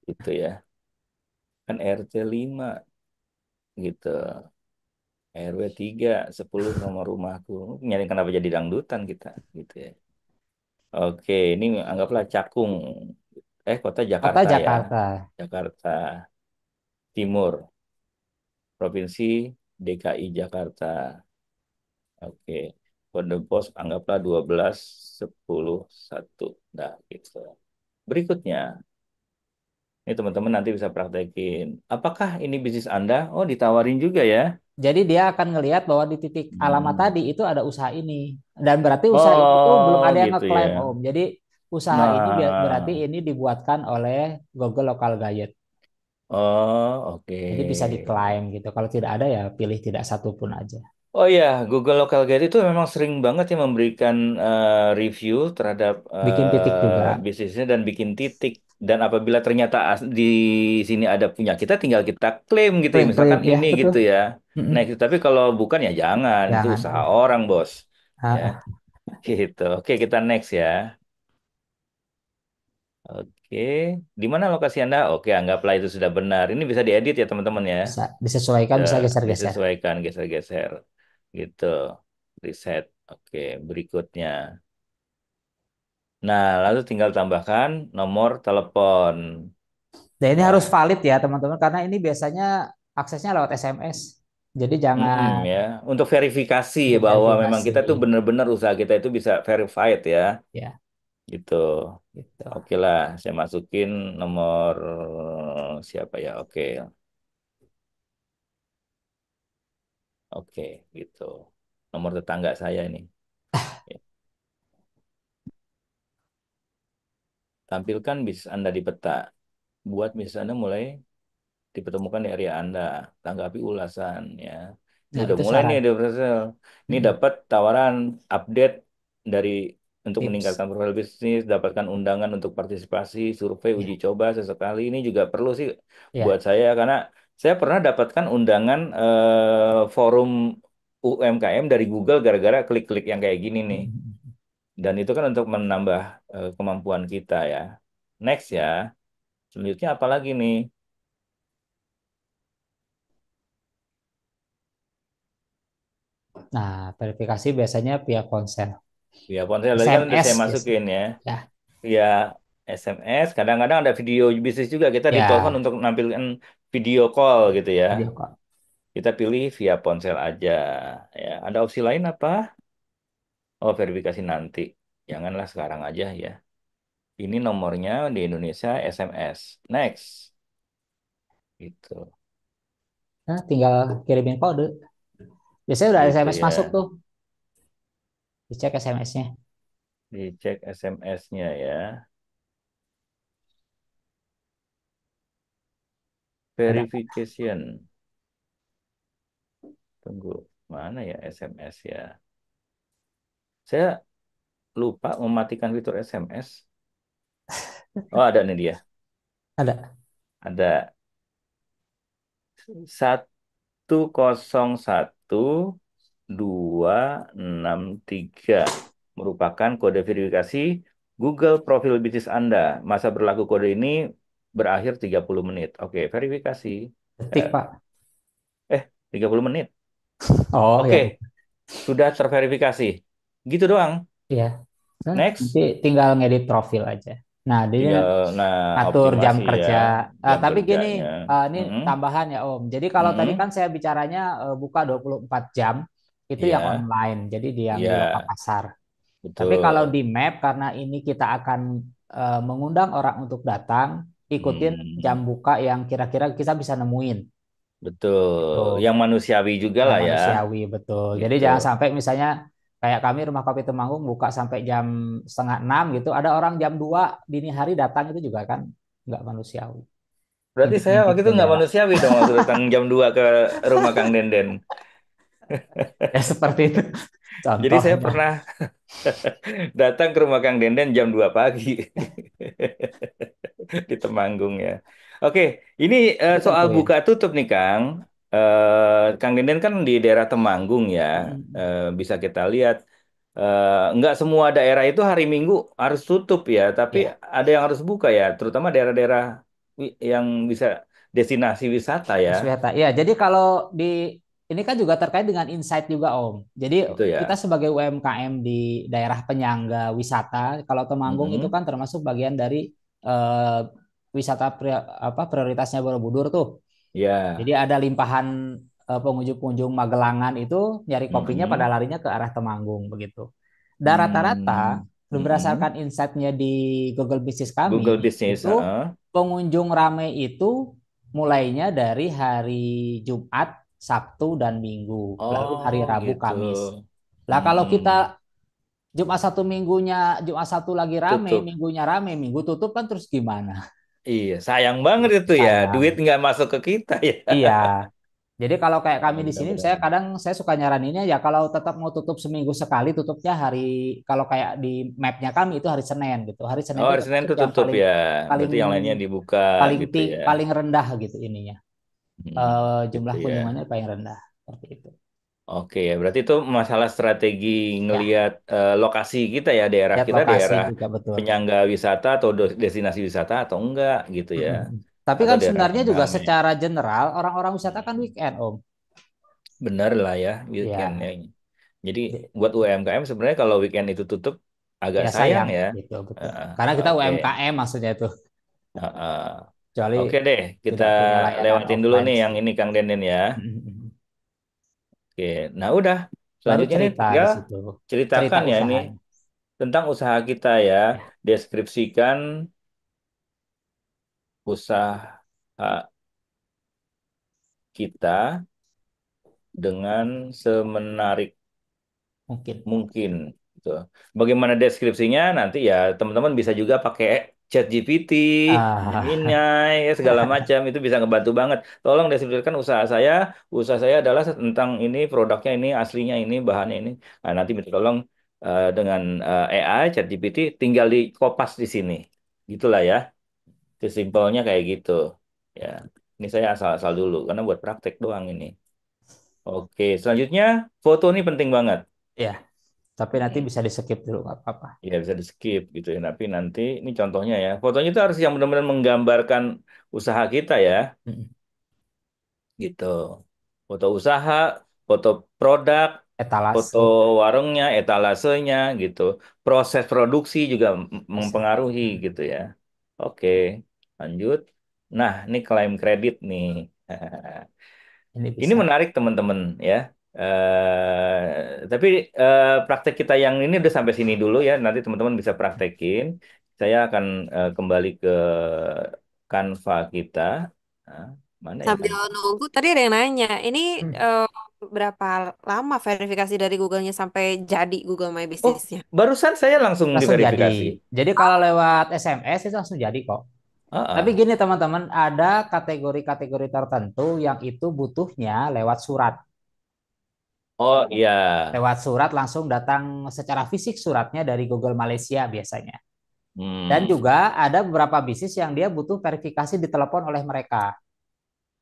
Gitu ya. Kan RT 5 gitu. RW 3 10 nomor rumahku. Nyari kenapa jadi dangdutan kita gitu ya. Oke, ini anggaplah Cakung. Kota Kota Jakarta ya. Jakarta. Jakarta Timur, Provinsi DKI Jakarta. Oke. Kode pos anggaplah 12 10 1. Nah, gitu. Berikutnya, ini teman-teman nanti bisa praktekin. Apakah ini bisnis Anda? Oh, ditawarin juga ya. Jadi dia akan ngelihat bahwa di titik alamat Hmm. tadi itu ada usaha ini. Dan berarti usaha ini tuh belum Oh, ada yang gitu ya. ngeklaim Om. Jadi usaha ini berarti Nah, ini dibuatkan oleh Google Local Guide. oh, oke. Jadi bisa diklaim gitu. Kalau tidak ada ya pilih tidak satu pun aja. Oh ya, Google Local Guide itu memang sering banget ya memberikan review terhadap Bikin titik juga. bisnisnya dan bikin titik. Dan apabila ternyata di sini ada punya kita, tinggal kita klaim gitu ya. Klaim-klaim Misalkan ya ini betul. gitu ya. Mm-mm. Nah, tapi kalau bukan ya jangan. Itu Jangan. usaha orang, bos. Ya, Ah, gitu. Oke, kita next ya. Oke, di mana lokasi Anda? Oke, anggaplah itu sudah benar. Ini bisa diedit ya teman-teman ya. bisa disesuaikan, bisa geser-geser. Disesuaikan, geser-geser. Gitu. Reset. Oke, berikutnya. Nah, lalu tinggal tambahkan nomor telepon. Dan ini harus Ya, valid ya teman-teman karena ini biasanya aksesnya lewat SMS. Jadi jangan ya. Untuk verifikasi ya, untuk bahwa memang verifikasi. kita tuh benar-benar usaha kita itu bisa verified ya. Ya, Gitu. gitu. Oke lah, saya masukin nomor siapa ya? Oke, oke, gitu. Nomor tetangga saya ini. Ya. Tampilkan bisnis Anda di peta. Buat bisnis Anda mulai dipertemukan di area Anda. Tanggapi ulasan ya. Ini Nah, udah itu mulai nih syarat. ada Brazil. Ini Mm-mm. dapat tawaran update dari untuk Tips. meningkatkan profil bisnis, dapatkan undangan untuk partisipasi, survei, uji Ya, coba sesekali. Ini juga perlu sih buat ya. saya karena saya pernah dapatkan undangan forum UMKM dari Google gara-gara klik-klik yang kayak gini nih. Mm-mm. Dan itu kan untuk menambah kemampuan kita ya. Next ya. Selanjutnya apa lagi nih? Nah, verifikasi biasanya via ponsel. Ya, ponsel tadi kan udah SMS saya biasanya. masukin ya. Ya, Ya, SMS. Kadang-kadang ada video bisnis juga. Kita ditelepon ya, untuk menampilkan video call gitu ya. video call. Kita pilih via ponsel aja. Ya, ada opsi lain apa? Oh, verifikasi nanti. Janganlah sekarang aja ya. Ini nomornya di Indonesia SMS. Next. Gitu. Nah, tinggal kirimin kode. Biasanya udah ada Gitu SMS ya. masuk tuh. Dicek SMS-nya. Dicek SMS-nya ya. Ada. Verification. Tunggu. Mana ya SMS ya? Saya lupa mematikan fitur SMS. Oh, ada nih dia. Ada. Ada 101263 merupakan kode verifikasi Google profil bisnis Anda. Masa berlaku kode ini berakhir 30 menit. Oke, verifikasi. Detik, Eh, Pak. 30 menit. Oh, Oke, ya. sudah terverifikasi. Gitu doang. Iya. Nah, nanti Next. tinggal ngedit profil aja. Nah, di Tinggal, nah, atur jam optimasi ya, kerja. jam Tapi gini, kerjanya. ini Mm-mm, tambahan ya Om. Jadi kalau tadi mm-mm, kan saya bicaranya buka 24 jam, itu yang iya, online. Jadi yang di lokal iya, pasar. Tapi kalau betul. di map, karena ini kita akan mengundang orang untuk datang, ikutin jam Hmm. buka yang kira-kira kita bisa nemuin. Itu Betul, yang manusiawi juga yang lah ya, manusiawi betul. Jadi gitu. jangan sampai misalnya kayak kami Rumah Kopi Temanggung buka sampai jam setengah enam gitu, ada orang jam 2 dini hari datang itu juga kan nggak manusiawi. Berarti saya Ngintip-ngintip waktu itu nggak jendela. manusiawi dong waktu datang jam 2 ke rumah Kang Denden. Ya seperti itu Jadi saya contohnya. pernah datang ke rumah Kang Denden jam 2 pagi di Temanggung ya. Oke, ini Itu soal tentuin. buka tutup nih Kang. Kang Denden kan di daerah Temanggung ya. Mm-mm. Bisa kita lihat. Nggak semua daerah itu hari Minggu harus tutup ya, tapi Ya, ada yang harus buka ya, terutama daerah-daerah yang bisa destinasi wisata ya. Mas Wihata. Ya, jadi kalau di ini kan juga terkait dengan insight juga Om. Jadi Itu kita ya. sebagai UMKM di daerah penyangga wisata, kalau Temanggung itu Mm-mm. kan termasuk bagian dari wisata prioritasnya Borobudur tuh. Ya. Jadi ada limpahan pengunjung-pengunjung Magelangan itu nyari kopinya pada Mm-mm. larinya ke arah Temanggung begitu. Dan rata-rata Hmm. Mm-mm. berdasarkan insight-nya di Google Bisnis Google kami Business, itu heeh. pengunjung ramai itu mulainya dari hari Jumat, Sabtu dan Minggu, lalu hari Oh Rabu, gitu. Kamis. Lah kalau Hmm. kita Jumat satu lagi rame, Tutup. Minggunya rame, Minggu tutup kan terus gimana? Iya, sayang banget itu ya. Duit Sayang. nggak masuk ke kita ya. Iya, Jadi kalau kayak Ya, kami di sini, mudah-mudahan. saya suka nyaraninnya ya kalau tetap mau tutup seminggu sekali, tutupnya hari kalau kayak di mapnya kami itu hari Senin gitu. Hari Senin Oh, itu hari Senin termasuk tuh yang tutup paling ya. paling Berarti yang lainnya dibuka gitu ya. paling rendah gitu ininya. Hmm, gitu Jumlah ya. kunjungannya paling rendah seperti itu. Oke ya, berarti itu masalah strategi Ya, ngelihat lokasi kita ya, daerah lihat kita lokasi daerah juga betul. penyangga wisata atau destinasi wisata atau enggak gitu ya. Mm-mm. Tapi Atau kan daerah sebenarnya yang juga ramai. secara general orang-orang wisata kan Hmm, weekend, Om. bener lah ya, weekend ya. Ya, Jadi di- buat UMKM sebenarnya kalau weekend itu tutup agak ya sayang sayang ya. gitu betul. Heeh, Karena kita oke. UMKM maksudnya itu, Heeh. kecuali Oke deh, kita tidak punya layanan lewatin dulu offline nih yang sih. ini Kang Denden ya. Mm-mm. Oke, nah udah. Baru Selanjutnya nih cerita di tinggal situ, cerita ceritakan ya ini usahanya. tentang usaha kita ya. Ya, Deskripsikan usaha kita dengan semenarik mungkin. mungkin gitu. Bagaimana deskripsinya nanti ya teman-teman bisa juga pakai ChatGPT, Gemini, Ah, ya, segala macam itu bisa ngebantu banget. Tolong deskripsikan usaha saya. Usaha saya adalah tentang ini, produknya ini, aslinya ini, bahannya ini. Nah, nanti minta tolong dengan AI, ChatGPT, tinggal di kopas di sini. Gitulah ya. Sesimpelnya kayak gitu. Ya. Ini saya asal-asal dulu karena buat praktek doang ini. Oke, selanjutnya foto ini penting banget. ya, tapi nanti Mm-mm. bisa di skip dulu nggak apa-apa. Ya bisa di skip gitu ya. Tapi nanti ini contohnya ya. Fotonya itu harus yang benar-benar menggambarkan usaha kita ya, Mm-mm. gitu. Foto usaha, foto produk, foto Etalase warungnya, etalasenya gitu. Proses produksi juga bisa. mempengaruhi Mm. gitu ya. Oke, lanjut. Nah, ini klaim kredit nih. Ini Ini bisa. menarik teman-teman ya. Tapi praktek kita yang ini udah sampai sini dulu ya. Nanti teman-teman bisa praktekin. Saya akan kembali ke Canva kita. Nah, mana ya Sambil Canva? nunggu, tadi ada yang nanya, ini Hmm. eh, berapa lama verifikasi dari Google-nya sampai jadi Google My Oh, Business-nya? barusan saya langsung Langsung jadi. diverifikasi. Jadi kalau lewat SMS itu langsung jadi kok. Ah, Tapi ah. gini teman-teman, ada kategori-kategori tertentu yang itu butuhnya lewat surat. Oh iya. Lewat surat langsung datang secara fisik suratnya dari Google Malaysia biasanya. Dan Hmm. juga ada beberapa bisnis yang dia butuh verifikasi di telepon oleh mereka.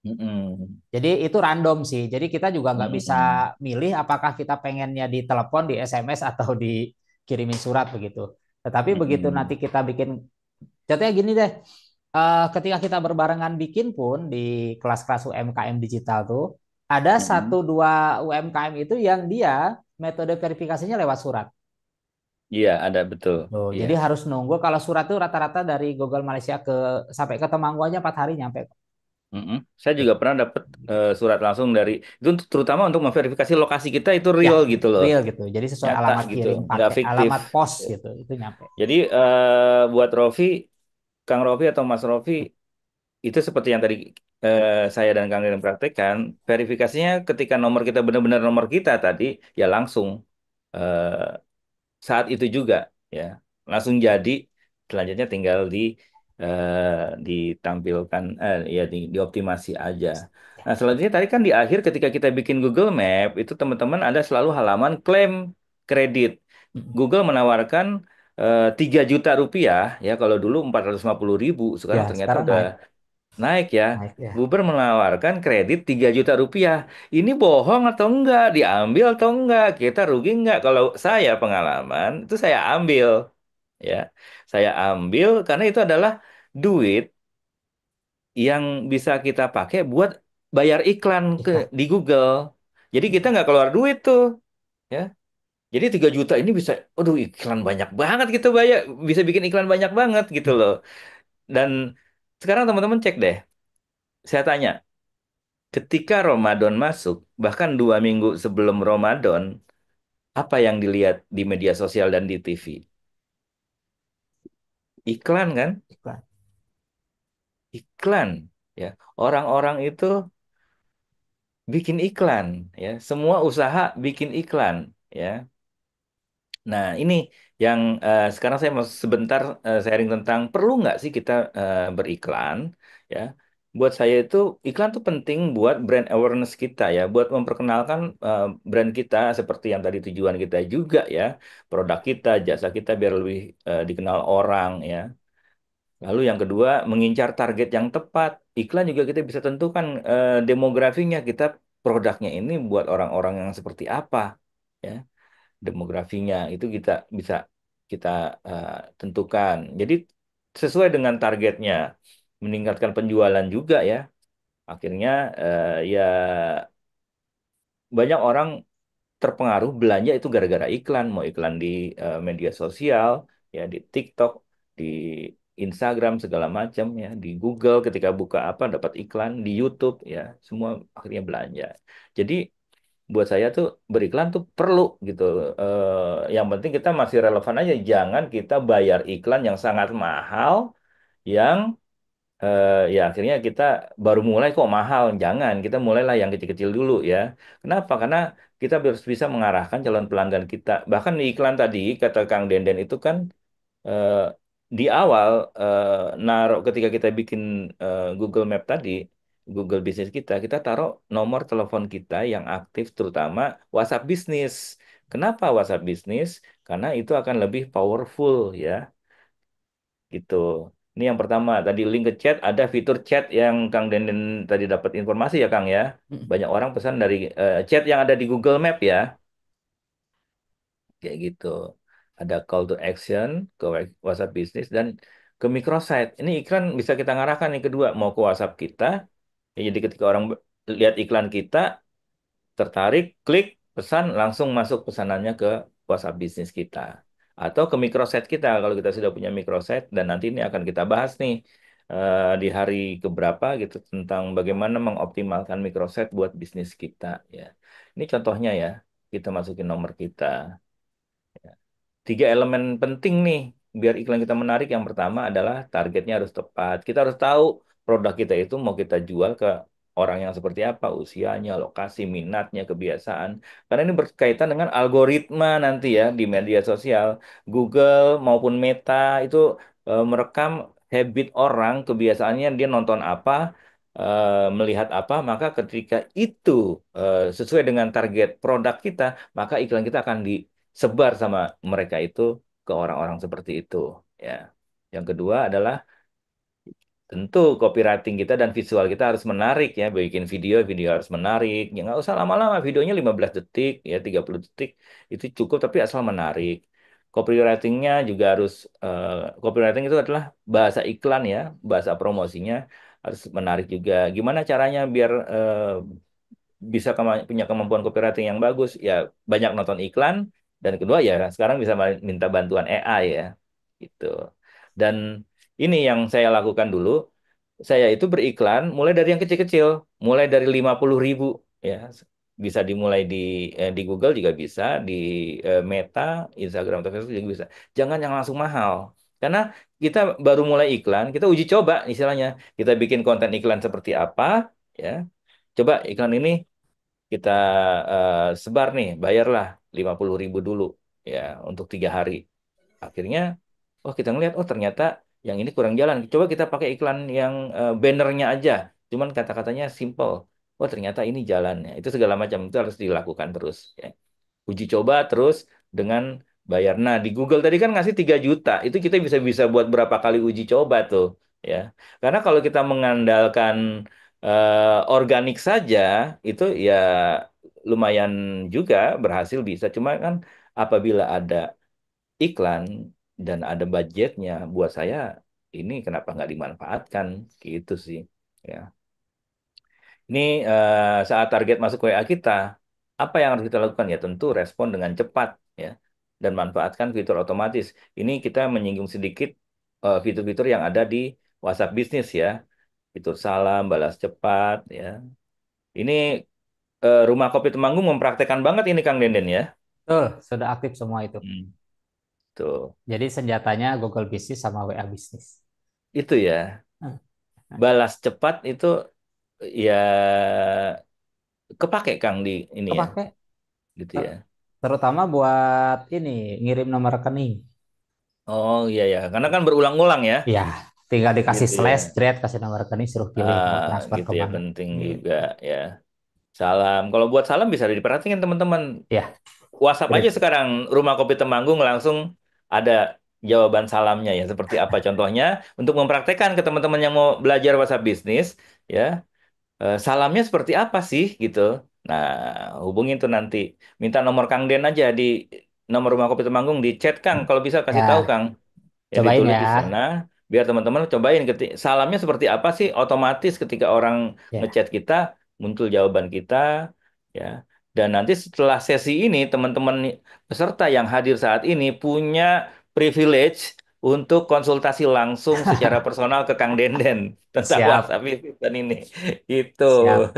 Mm-mm. Jadi itu random sih. Jadi kita juga nggak bisa Mm-mm. milih apakah kita pengennya di telepon, di SMS atau dikirimin surat begitu. Tetapi begitu nanti Mm-mm. kita bikin, contohnya gini deh, ketika kita berbarengan bikin pun di kelas-kelas UMKM digital tuh ada satu Mm-mm. dua UMKM itu yang dia metode verifikasinya lewat surat. Iya, ada betul. Tuh, Iya. jadi harus nunggu kalau surat tuh rata-rata dari Google Malaysia ke sampai ke Temanggung 4 hari nyampe. Mm-mm. Saya juga pernah dapat surat langsung dari itu terutama untuk memverifikasi lokasi kita itu Ya, real gitu loh, real gitu. Jadi sesuai nyata alamat gitu, kirim nggak pakai fiktif. alamat pos gitu, itu nyampe. Jadi buat Rofi, Kang Rofi atau Mas Rofi itu seperti yang tadi saya dan Kang Ririn praktekkan, verifikasinya ketika nomor kita benar-benar nomor kita tadi ya langsung eh, saat itu juga ya langsung jadi selanjutnya tinggal ditampilkan ya dioptimasi aja. Ya. Nah selanjutnya tadi kan di akhir ketika kita bikin Google Map itu teman-teman ada selalu halaman klaim kredit. Mm. Google menawarkan 3 juta rupiah ya kalau dulu 450.000 Ya, sekarang ternyata sekarang udah naik, naik ya. naik ya. Uber menawarkan kredit 3 juta rupiah. Ini bohong atau enggak? Diambil atau enggak? Kita rugi enggak? Kalau saya pengalaman, itu saya ambil. Ya, saya ambil karena itu adalah duit yang bisa kita pakai buat bayar iklan Iklan. di Google. Jadi kita nggak keluar duit tuh. Ya, jadi 3 juta ini bisa, aduh iklan banyak banget gitu bayar, bisa bikin iklan banyak banget gitu loh. Dan sekarang teman-teman cek deh, saya tanya, ketika Ramadan masuk, bahkan 2 minggu sebelum Ramadan, apa yang dilihat di media sosial dan di TV? Iklan kan? Iklan. Iklan. Ya, orang-orang itu bikin iklan. Ya, semua usaha bikin iklan. Ya, nah ini yang sekarang saya mau sebentar sharing tentang perlu nggak sih kita beriklan? Ya, buat saya itu iklan tuh penting buat brand awareness kita ya, buat memperkenalkan brand kita seperti yang tadi tujuan kita juga ya, produk kita, jasa kita biar lebih dikenal orang ya. Lalu yang kedua, mengincar target yang tepat. Iklan juga kita bisa tentukan demografinya, kita produknya ini buat orang-orang yang seperti apa ya. Demografinya itu kita bisa kita eh, tentukan. Jadi sesuai dengan targetnya, meningkatkan penjualan juga ya. Akhirnya ya banyak orang terpengaruh belanja itu gara-gara iklan, mau iklan di media sosial, ya di TikTok, di Instagram segala macam ya, di Google ketika buka apa dapat iklan, di YouTube ya, semua akhirnya belanja. Jadi buat saya tuh beriklan tuh perlu gitu. Yang penting kita masih relevan aja, jangan kita bayar iklan yang sangat mahal yang ya akhirnya kita baru mulai kok mahal. Jangan, kita mulailah yang kecil-kecil dulu ya. Kenapa? Karena kita harus bisa mengarahkan calon pelanggan kita. Bahkan di iklan tadi, kata Kang Denden itu kan eh, di awal naruh ketika kita bikin Google Map tadi, Google bisnis kita taruh nomor telepon kita yang aktif terutama WhatsApp bisnis. Kenapa WhatsApp bisnis? Karena itu akan lebih powerful ya gitu. Ini yang pertama, tadi link ke chat, ada fitur chat yang Kang Denden tadi dapat informasi ya Kang ya. Mm. Banyak orang pesan dari chat yang ada di Google Map ya, kayak gitu. Ada call to action ke WhatsApp bisnis dan ke microsite. Ini iklan bisa kita ngarahkan yang kedua, mau ke WhatsApp kita. Ya, jadi ketika orang lihat iklan kita, tertarik, klik, pesan, langsung masuk pesanannya ke WhatsApp bisnis kita. Atau ke microsite kita, kalau kita sudah punya microsite, dan nanti ini akan kita bahas nih di hari keberapa gitu, tentang bagaimana mengoptimalkan microsite buat bisnis kita. Ya. Ini contohnya ya, kita masukin nomor kita. Tiga elemen penting nih biar iklan kita menarik. Yang pertama adalah targetnya harus tepat. Kita harus tahu produk kita itu mau kita jual ke orang yang seperti apa, usianya, lokasi, minatnya, kebiasaan. Karena ini berkaitan dengan algoritma nanti ya di media sosial. Google maupun Meta itu merekam habit orang, kebiasaannya dia nonton apa, melihat apa, maka ketika itu sesuai dengan target produk kita, maka iklan kita akan sebar sama mereka itu ke orang-orang seperti itu ya. Yang kedua adalah tentu copywriting kita dan visual kita harus menarik ya. Bikin video harus menarik. Ya nggak usah lama-lama, videonya 15 detik ya 30 detik itu cukup tapi asal menarik. Copywritingnya juga harus copywriting itu adalah bahasa iklan ya, bahasa promosinya harus menarik juga. Gimana caranya biar bisa punya kemampuan copywriting yang bagus ya, banyak nonton iklan, dan kedua ya sekarang bisa minta bantuan AI ya gitu. Dan ini yang saya lakukan dulu, saya itu beriklan mulai dari yang kecil-kecil, mulai dari 50.000 ya, bisa dimulai di Google juga bisa, di Meta, Instagram atau Facebook juga bisa. Jangan yang langsung mahal. Karena kita baru mulai iklan, kita uji coba istilahnya. Kita bikin konten iklan seperti apa, ya. Coba iklan ini kita sebar nih, bayarlah 50.000 dulu ya untuk 3 hari. Akhirnya, oh kita ngeliat, oh ternyata yang ini kurang jalan. Coba kita pakai iklan yang bannernya aja, cuman kata-katanya simple. Oh ternyata ini jalannya. Itu segala macam itu harus dilakukan terus. Ya. Uji coba terus dengan bayar. Nah di Google tadi kan ngasih 3 juta, itu kita bisa bisa buat berapa kali uji coba tuh, ya. Karena kalau kita mengandalkan organik saja, itu ya lumayan juga berhasil bisa. Cuma kan apabila ada iklan dan ada budgetnya, buat saya ini kenapa nggak dimanfaatkan gitu sih. Ya. Ini saat target masuk WA kita, apa yang harus kita lakukan ya? Tentu respon dengan cepat ya dan manfaatkan fitur otomatis. Ini kita menyinggung sedikit fitur-fitur yang ada di WhatsApp bisnis ya. Fitur salam, balas cepat ya. Ini Rumah Kopi Temanggung mempraktekkan banget ini Kang Denden ya. Betul, sudah aktif semua itu. Hmm, tuh. Jadi senjatanya Google Business sama WA Business. Itu ya. Hmm. Balas cepat itu ya kepake Kang di ini ya, Kepake gitu ya. ter- terutama buat ini ngirim nomor rekening. Oh iya ya, karena kan berulang-ulang ya. Iya, Tinggal dikasih gitu ya. slash, dread, kasih nomor rekening, suruh pilih mau transfer Gitu ya kemana. penting Gitu. juga ya. Salam. Kalau buat salam bisa diperhatikan teman-teman. Ya, WhatsApp aja great. sekarang Rumah Kopi Temanggung langsung ada jawaban salamnya ya. Seperti apa contohnya untuk mempraktekkan ke teman-teman yang mau belajar WhatsApp bisnis ya. Salamnya seperti apa sih gitu. Nah, hubungin tuh nanti. Minta nomor Kang Den aja di nomor Rumah Kopi Temanggung di chat Kang. Kalau bisa kasih tahu Ya, Kang. Ya cobain ditulis ya. di sana biar teman-teman cobain salamnya seperti apa sih otomatis ketika orang Ya. ngechat kita muncul jawaban kita ya. Dan nanti setelah sesi ini teman-teman peserta yang hadir saat ini punya privilege untuk konsultasi langsung secara personal ke Kang Denden tentang Siap, WhatsApp itu dan ini itu. siap.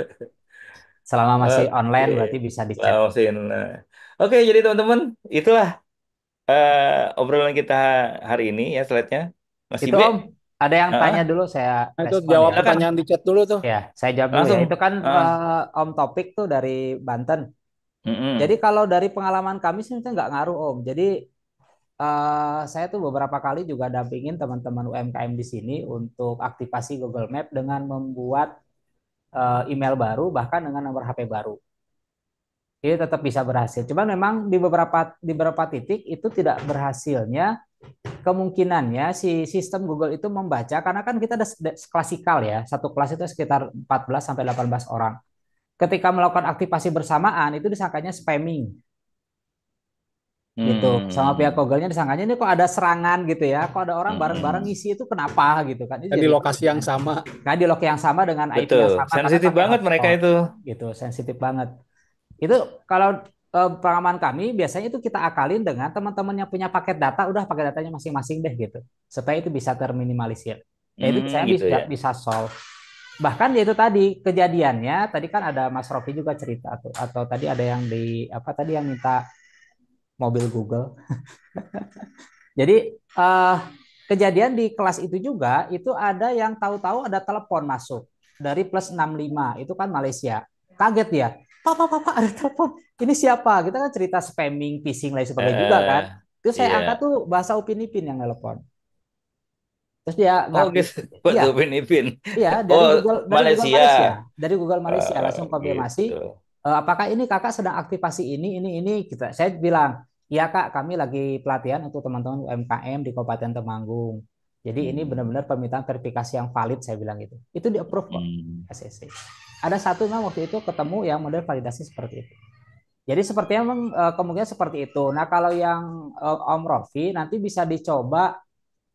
Selama masih Oke. online berarti bisa di chat. Lausin. Oke, jadi teman-teman, itulah obrolan kita hari ini ya slide-nya. Mas Itu Ibe, Om, ada yang heeh, tanya dulu saya Nah, itu respon jawab ya. silakan pertanyaan di chat dulu tuh. Ya, saya jawab dulu ya. langsung. Itu kan Heeh, Om Topik tuh dari Banten. Jadi mm-mm, kalau dari pengalaman kami sih itu nggak ngaruh Om. Jadi saya tuh beberapa kali juga dampingin teman-teman UMKM di sini untuk aktivasi Google Map dengan membuat email baru bahkan dengan nomor HP baru. Jadi tetap bisa berhasil. Cuman memang di beberapa titik itu tidak berhasilnya kemungkinannya si sistem Google itu membaca karena kan kita ada klasikal ya. Satu kelas itu sekitar 14 sampai 18 orang. Ketika melakukan aktivasi bersamaan itu disangkanya spamming gitu. Sama pihak hmm, Google-nya disangkanya ini kok ada serangan gitu ya. Kok ada orang bareng-barang mm-mm. ngisi itu kenapa gitu kan. Itu Dan di jadi lokasi yang pertanyaan. sama. Nah, di log yang sama dengan IP Betul, yang sama karena sensitif pakai banget mereka hotspot itu. gitu, sensitif banget. Itu kalau pengalaman kami biasanya itu kita akalin dengan teman-teman yang punya paket data, udah paket datanya masing-masing deh gitu. Supaya itu bisa terminimalisir. Ya itu saya Gitu bisa ya. bisa solve. Bahkan ya itu tadi kejadiannya, tadi kan ada Mas Rofi juga cerita tuh atau tadi ada yang di apa tadi yang minta mobil Google. Jadi eh, kejadian di kelas itu juga itu ada yang tahu-tahu ada telepon masuk dari plus 65 itu kan Malaysia. Kaget ya. Papa ada telepon. Ini siapa? Kita kan cerita spamming, phishing lain sebagainya juga kan. Eh, Terus saya angkat iya. tuh bahasa Upin Ipin yang telepon. Terus dia Oh ngaku, gitu, Pak iya, Upin Ipin. iya Oh Dari Google Malaysia. Malaysia, dari Google Malaysia langsung konfirmasi, Gitu. apakah ini kakak sedang aktivasi ini kita. Saya bilang, iya kak, kami lagi pelatihan untuk teman-teman UMKM di Kabupaten Temanggung. Jadi ini benar-benar Hmm, permintaan verifikasi yang valid, saya bilang gitu. Itu di approve kok hmm, SEC. Ada satu memang waktu itu ketemu yang model validasi seperti itu. Jadi sepertinya memang kemungkinan seperti itu. Nah kalau yang Om Rofi nanti bisa dicoba,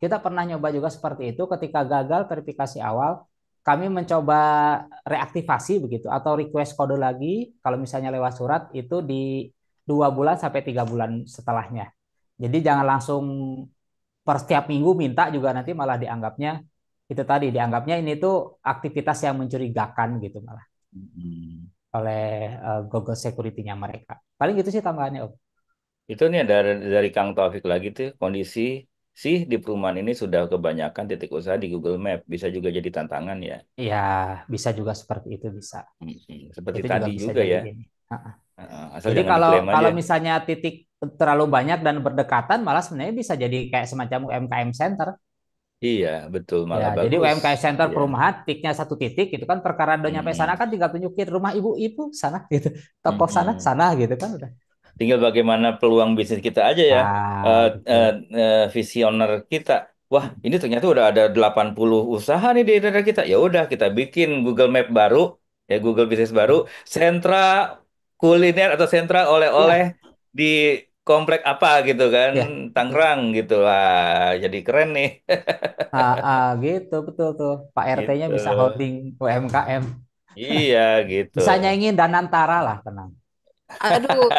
kita pernah nyoba juga seperti itu ketika gagal verifikasi awal, kami mencoba reaktivasi begitu atau request kode lagi kalau misalnya lewat surat itu di 2 bulan sampai 3 bulan setelahnya. Jadi jangan langsung per setiap minggu minta juga nanti malah dianggapnya itu tadi dianggapnya ini tuh aktivitas yang mencurigakan gitu malah hmm. oleh Google Security-nya mereka. Paling gitu sih tambahannya Om. Itu nih dari Kang Taufik lagi tuh kondisi sih di perumahan ini sudah kebanyakan titik usaha di Google Map bisa juga jadi tantangan ya. Ya bisa juga seperti itu bisa. Seperti Itu juga tadi bisa juga jadi ya. ini. Asal Jadi jangan kalau diklaim aja. kalau misalnya titik terlalu banyak dan berdekatan, malah sebenarnya bisa jadi kayak semacam UMKM Center. Iya, betul Ya, malah jadi bagus. UMKM Center Iya. perumahan, titiknya satu titik, itu kan perkara udah nyampe sana Mm-mm. kan tinggal tunjukin rumah ibu-ibu sana gitu, toko sana Mm-mm. sana gitu kan udah. Tinggal bagaimana peluang bisnis kita aja ya. Ah, Eh, betul. Visioner kita. Wah, ini ternyata udah ada 80 usaha nih di daerah kita. Ya udah, kita bikin Google Map baru, ya Google Bisnis baru, sentra kuliner atau sentra oleh-oleh Iya, di komplek apa gitu kan, ya, betul. Tangerang gitu. Wah, jadi keren nih. Gitu, betul tuh. Pak RT-nya Gitu. bisa holding UMKM. Iya, gitu. Bisa nyaingin Danantara lah, tenang. Aduh,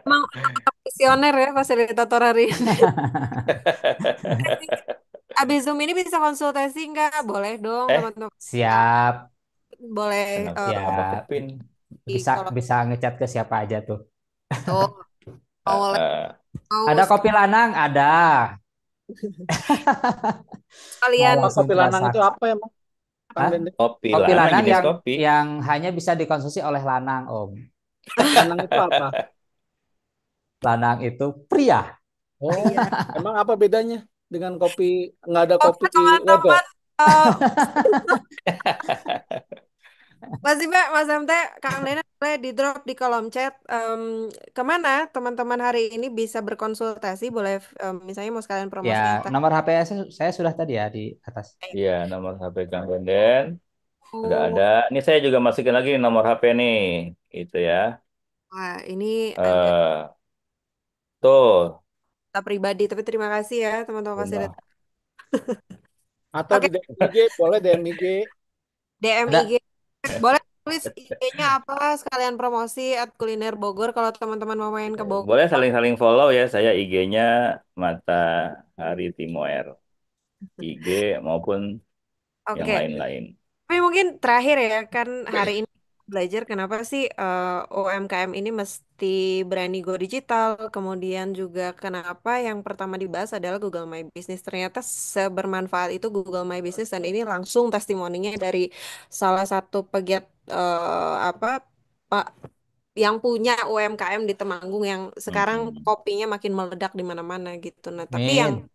emang anak visioner ya fasilitator hari ini. Abis Zoom ini bisa konsultasi nggak? Boleh dong, Eh, teman-teman. Siap, Boleh kenapa siap. Kepin? Bisa kalau bisa ngechat ke siapa aja tuh. tuh mau Eh, mau Ada kopi lanang, ada. Mau sekalian langsung Kopi lanang itu transaksi. apa emang, Kang Hah? Dende? kopi Kopi lanang lanang jenis yang kopi. hanya bisa dikonsumsi oleh lanang, Om. Lanang itu apa? Lanang itu pria. Oh, pria. emang apa bedanya? dengan kopi nggak ada Oke kopi wedok. teman-teman, Mas Iba, Mas MT, Kang Dena boleh di drop di kolom chat. Kemana teman-teman hari ini bisa berkonsultasi? Boleh misalnya mau sekalian Ya, promosiin. nomor HP saya sudah tadi ya di atas. Iya, nomor HP Kang Denden udah ada. Oh, Ini saya juga masukin lagi nomor HP nih, itu ya. wah, ini agak Eh, tuh, pribadi, tapi terima kasih ya teman-teman fasilitas. Atau Oke, di DM IG, boleh DM IG. DM IG. Ada Boleh tulis IG-nya apa, sekalian promosi at kuliner Bogor kalau teman-teman mau main ke boleh Bogor. saling-saling follow ya. Saya IG-nya Matahari Timoer, IG maupun yang Oke. lain-lain. Tapi mungkin terakhir ya, kan hari ini belajar kenapa sih UMKM ini mesti berani go digital, kemudian juga kenapa yang pertama dibahas adalah Google My Business. Ternyata sebermanfaat itu Google My Business dan ini langsung testimoninya dari salah satu pegiat apa Pak yang punya UMKM di Temanggung yang sekarang Mm-mm. kopinya makin meledak di mana-mana gitu. Nah, tapi yang Min.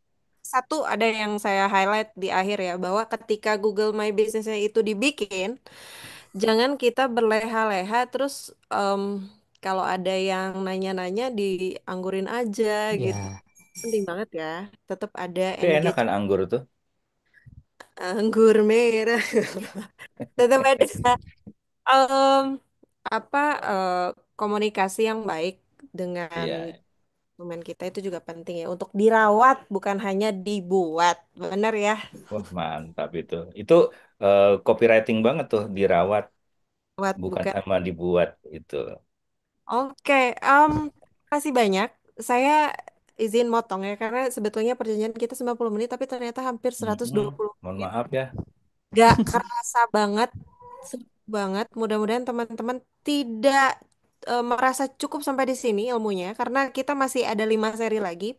satu ada yang saya highlight di akhir ya, bahwa ketika Google My Business-nya itu dibikin, jangan kita berleha-leha terus kalau ada yang nanya-nanya dianggurin aja gitu. Ya, Penting banget ya, tetap ada Tapi enak engage kan anggur tuh. anggur merah, tetap ada em, apa eh, komunikasi yang baik dengan Iya. teman kita itu juga penting ya untuk dirawat bukan hanya dibuat, benar ya. Wah, mantap itu. Itu copywriting banget tuh, dirawat, Buat bukan bukan. sama dibuat itu. Oke, kasih banyak. Saya izin motong ya, karena sebetulnya perjanjian kita 90 menit, tapi ternyata hampir seratus Mm-mm. dua puluh Mohon menit. maaf ya. Gak kerasa banget, seru banget. Mudah-mudahan teman-teman tidak merasa cukup sampai di sini ilmunya, karena kita masih ada 5 seri lagi.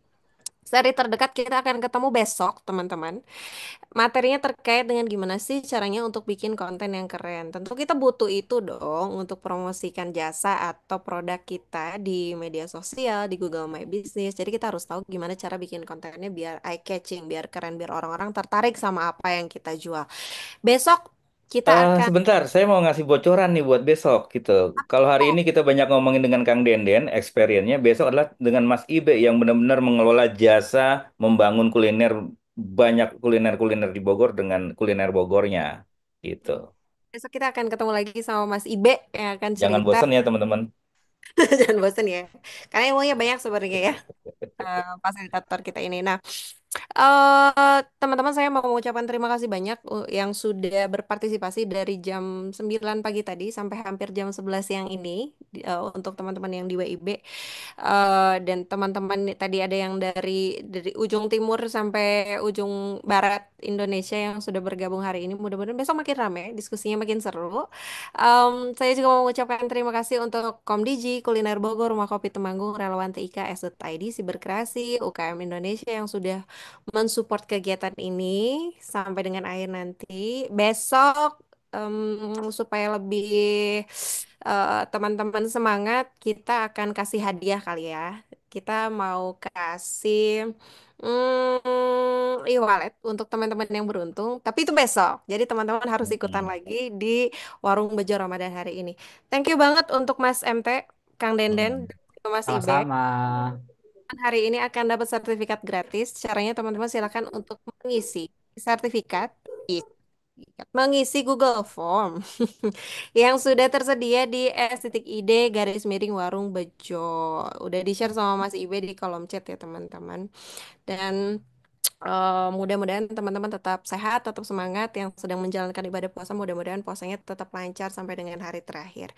Seri terdekat kita akan ketemu besok, teman-teman. Materinya terkait dengan gimana sih caranya untuk bikin konten yang keren. Tentu kita butuh itu dong untuk promosikan jasa atau produk kita di media sosial, di Google My Business. Jadi kita harus tahu gimana cara bikin kontennya biar eye catching, biar keren, biar orang-orang tertarik sama apa yang kita jual. Besok kita akan Sebentar, saya mau ngasih bocoran nih buat besok gitu. Kalau hari ini kita banyak ngomongin dengan Kang Denden, experience-nya besok adalah dengan Mas Ibe yang benar-benar mengelola jasa membangun kuliner, banyak kuliner-kuliner di Bogor dengan kuliner Bogornya gitu. besok kita akan ketemu lagi sama Mas Ibe yang akan Jangan cerita. bosan ya teman-teman. Jangan bosan ya. Karena ilmunya banyak sebenarnya ya, fasilitator kita ini. Nah, teman-teman, saya mau mengucapkan terima kasih banyak yang sudah berpartisipasi dari jam 9 pagi tadi sampai hampir jam 11 siang ini untuk teman-teman yang di WIB. Dan teman-teman tadi ada yang dari ujung timur sampai ujung barat Indonesia yang sudah bergabung hari ini. Mudah-mudahan besok makin ramai, diskusinya makin seru. Saya juga mau mengucapkan terima kasih untuk Komdiji, Kuliner Bogor, Rumah Kopi Temanggung, Relawan TIK, S.ID, Siberkreasi, UKM Indonesia yang sudah mensupport kegiatan ini sampai dengan akhir nanti. Besok supaya lebih teman-teman semangat, kita akan kasih hadiah kali ya. Kita mau kasih e-wallet untuk teman-teman yang beruntung, tapi itu besok. Jadi teman-teman harus ikutan Mm-mm. lagi di Warung Bejo Ramadan hari ini. Thank you banget untuk Mas MT, Kang Denden, Mm. dan juga Mas Ibe. sama-sama. Hari ini akan dapat sertifikat gratis. Caranya teman-teman silakan untuk mengisi sertifikat, ih, mengisi Google Form yang sudah tersedia di s.id garis miring warung bejo. Udah di-share sama Mas Ibe di kolom chat ya teman-teman. Dan mudah-mudahan teman-teman tetap sehat, tetap semangat yang sedang menjalankan ibadah puasa. Mudah-mudahan puasanya tetap lancar sampai dengan hari terakhir.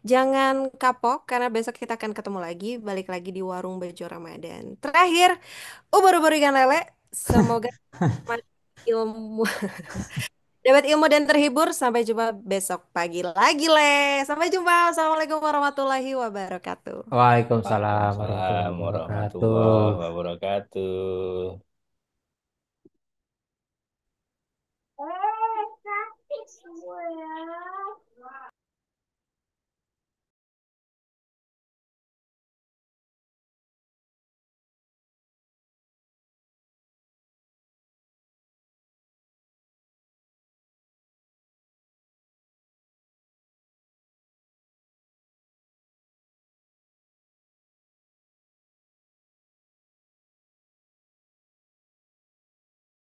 Jangan kapok karena besok kita akan ketemu lagi, balik lagi di Warung Bejo Ramadan. Terakhir, ubur-ubur ikan lele. Semoga dapat ilmu, dapat ilmu dan terhibur. Sampai jumpa besok pagi lagi, Le. Sampai jumpa. Assalamualaikum warahmatullahi wabarakatuh. Waalaikumsalam Waalaikumsalam warahmatullahi warahmatullahi wabarakatuh. wabarakatuh.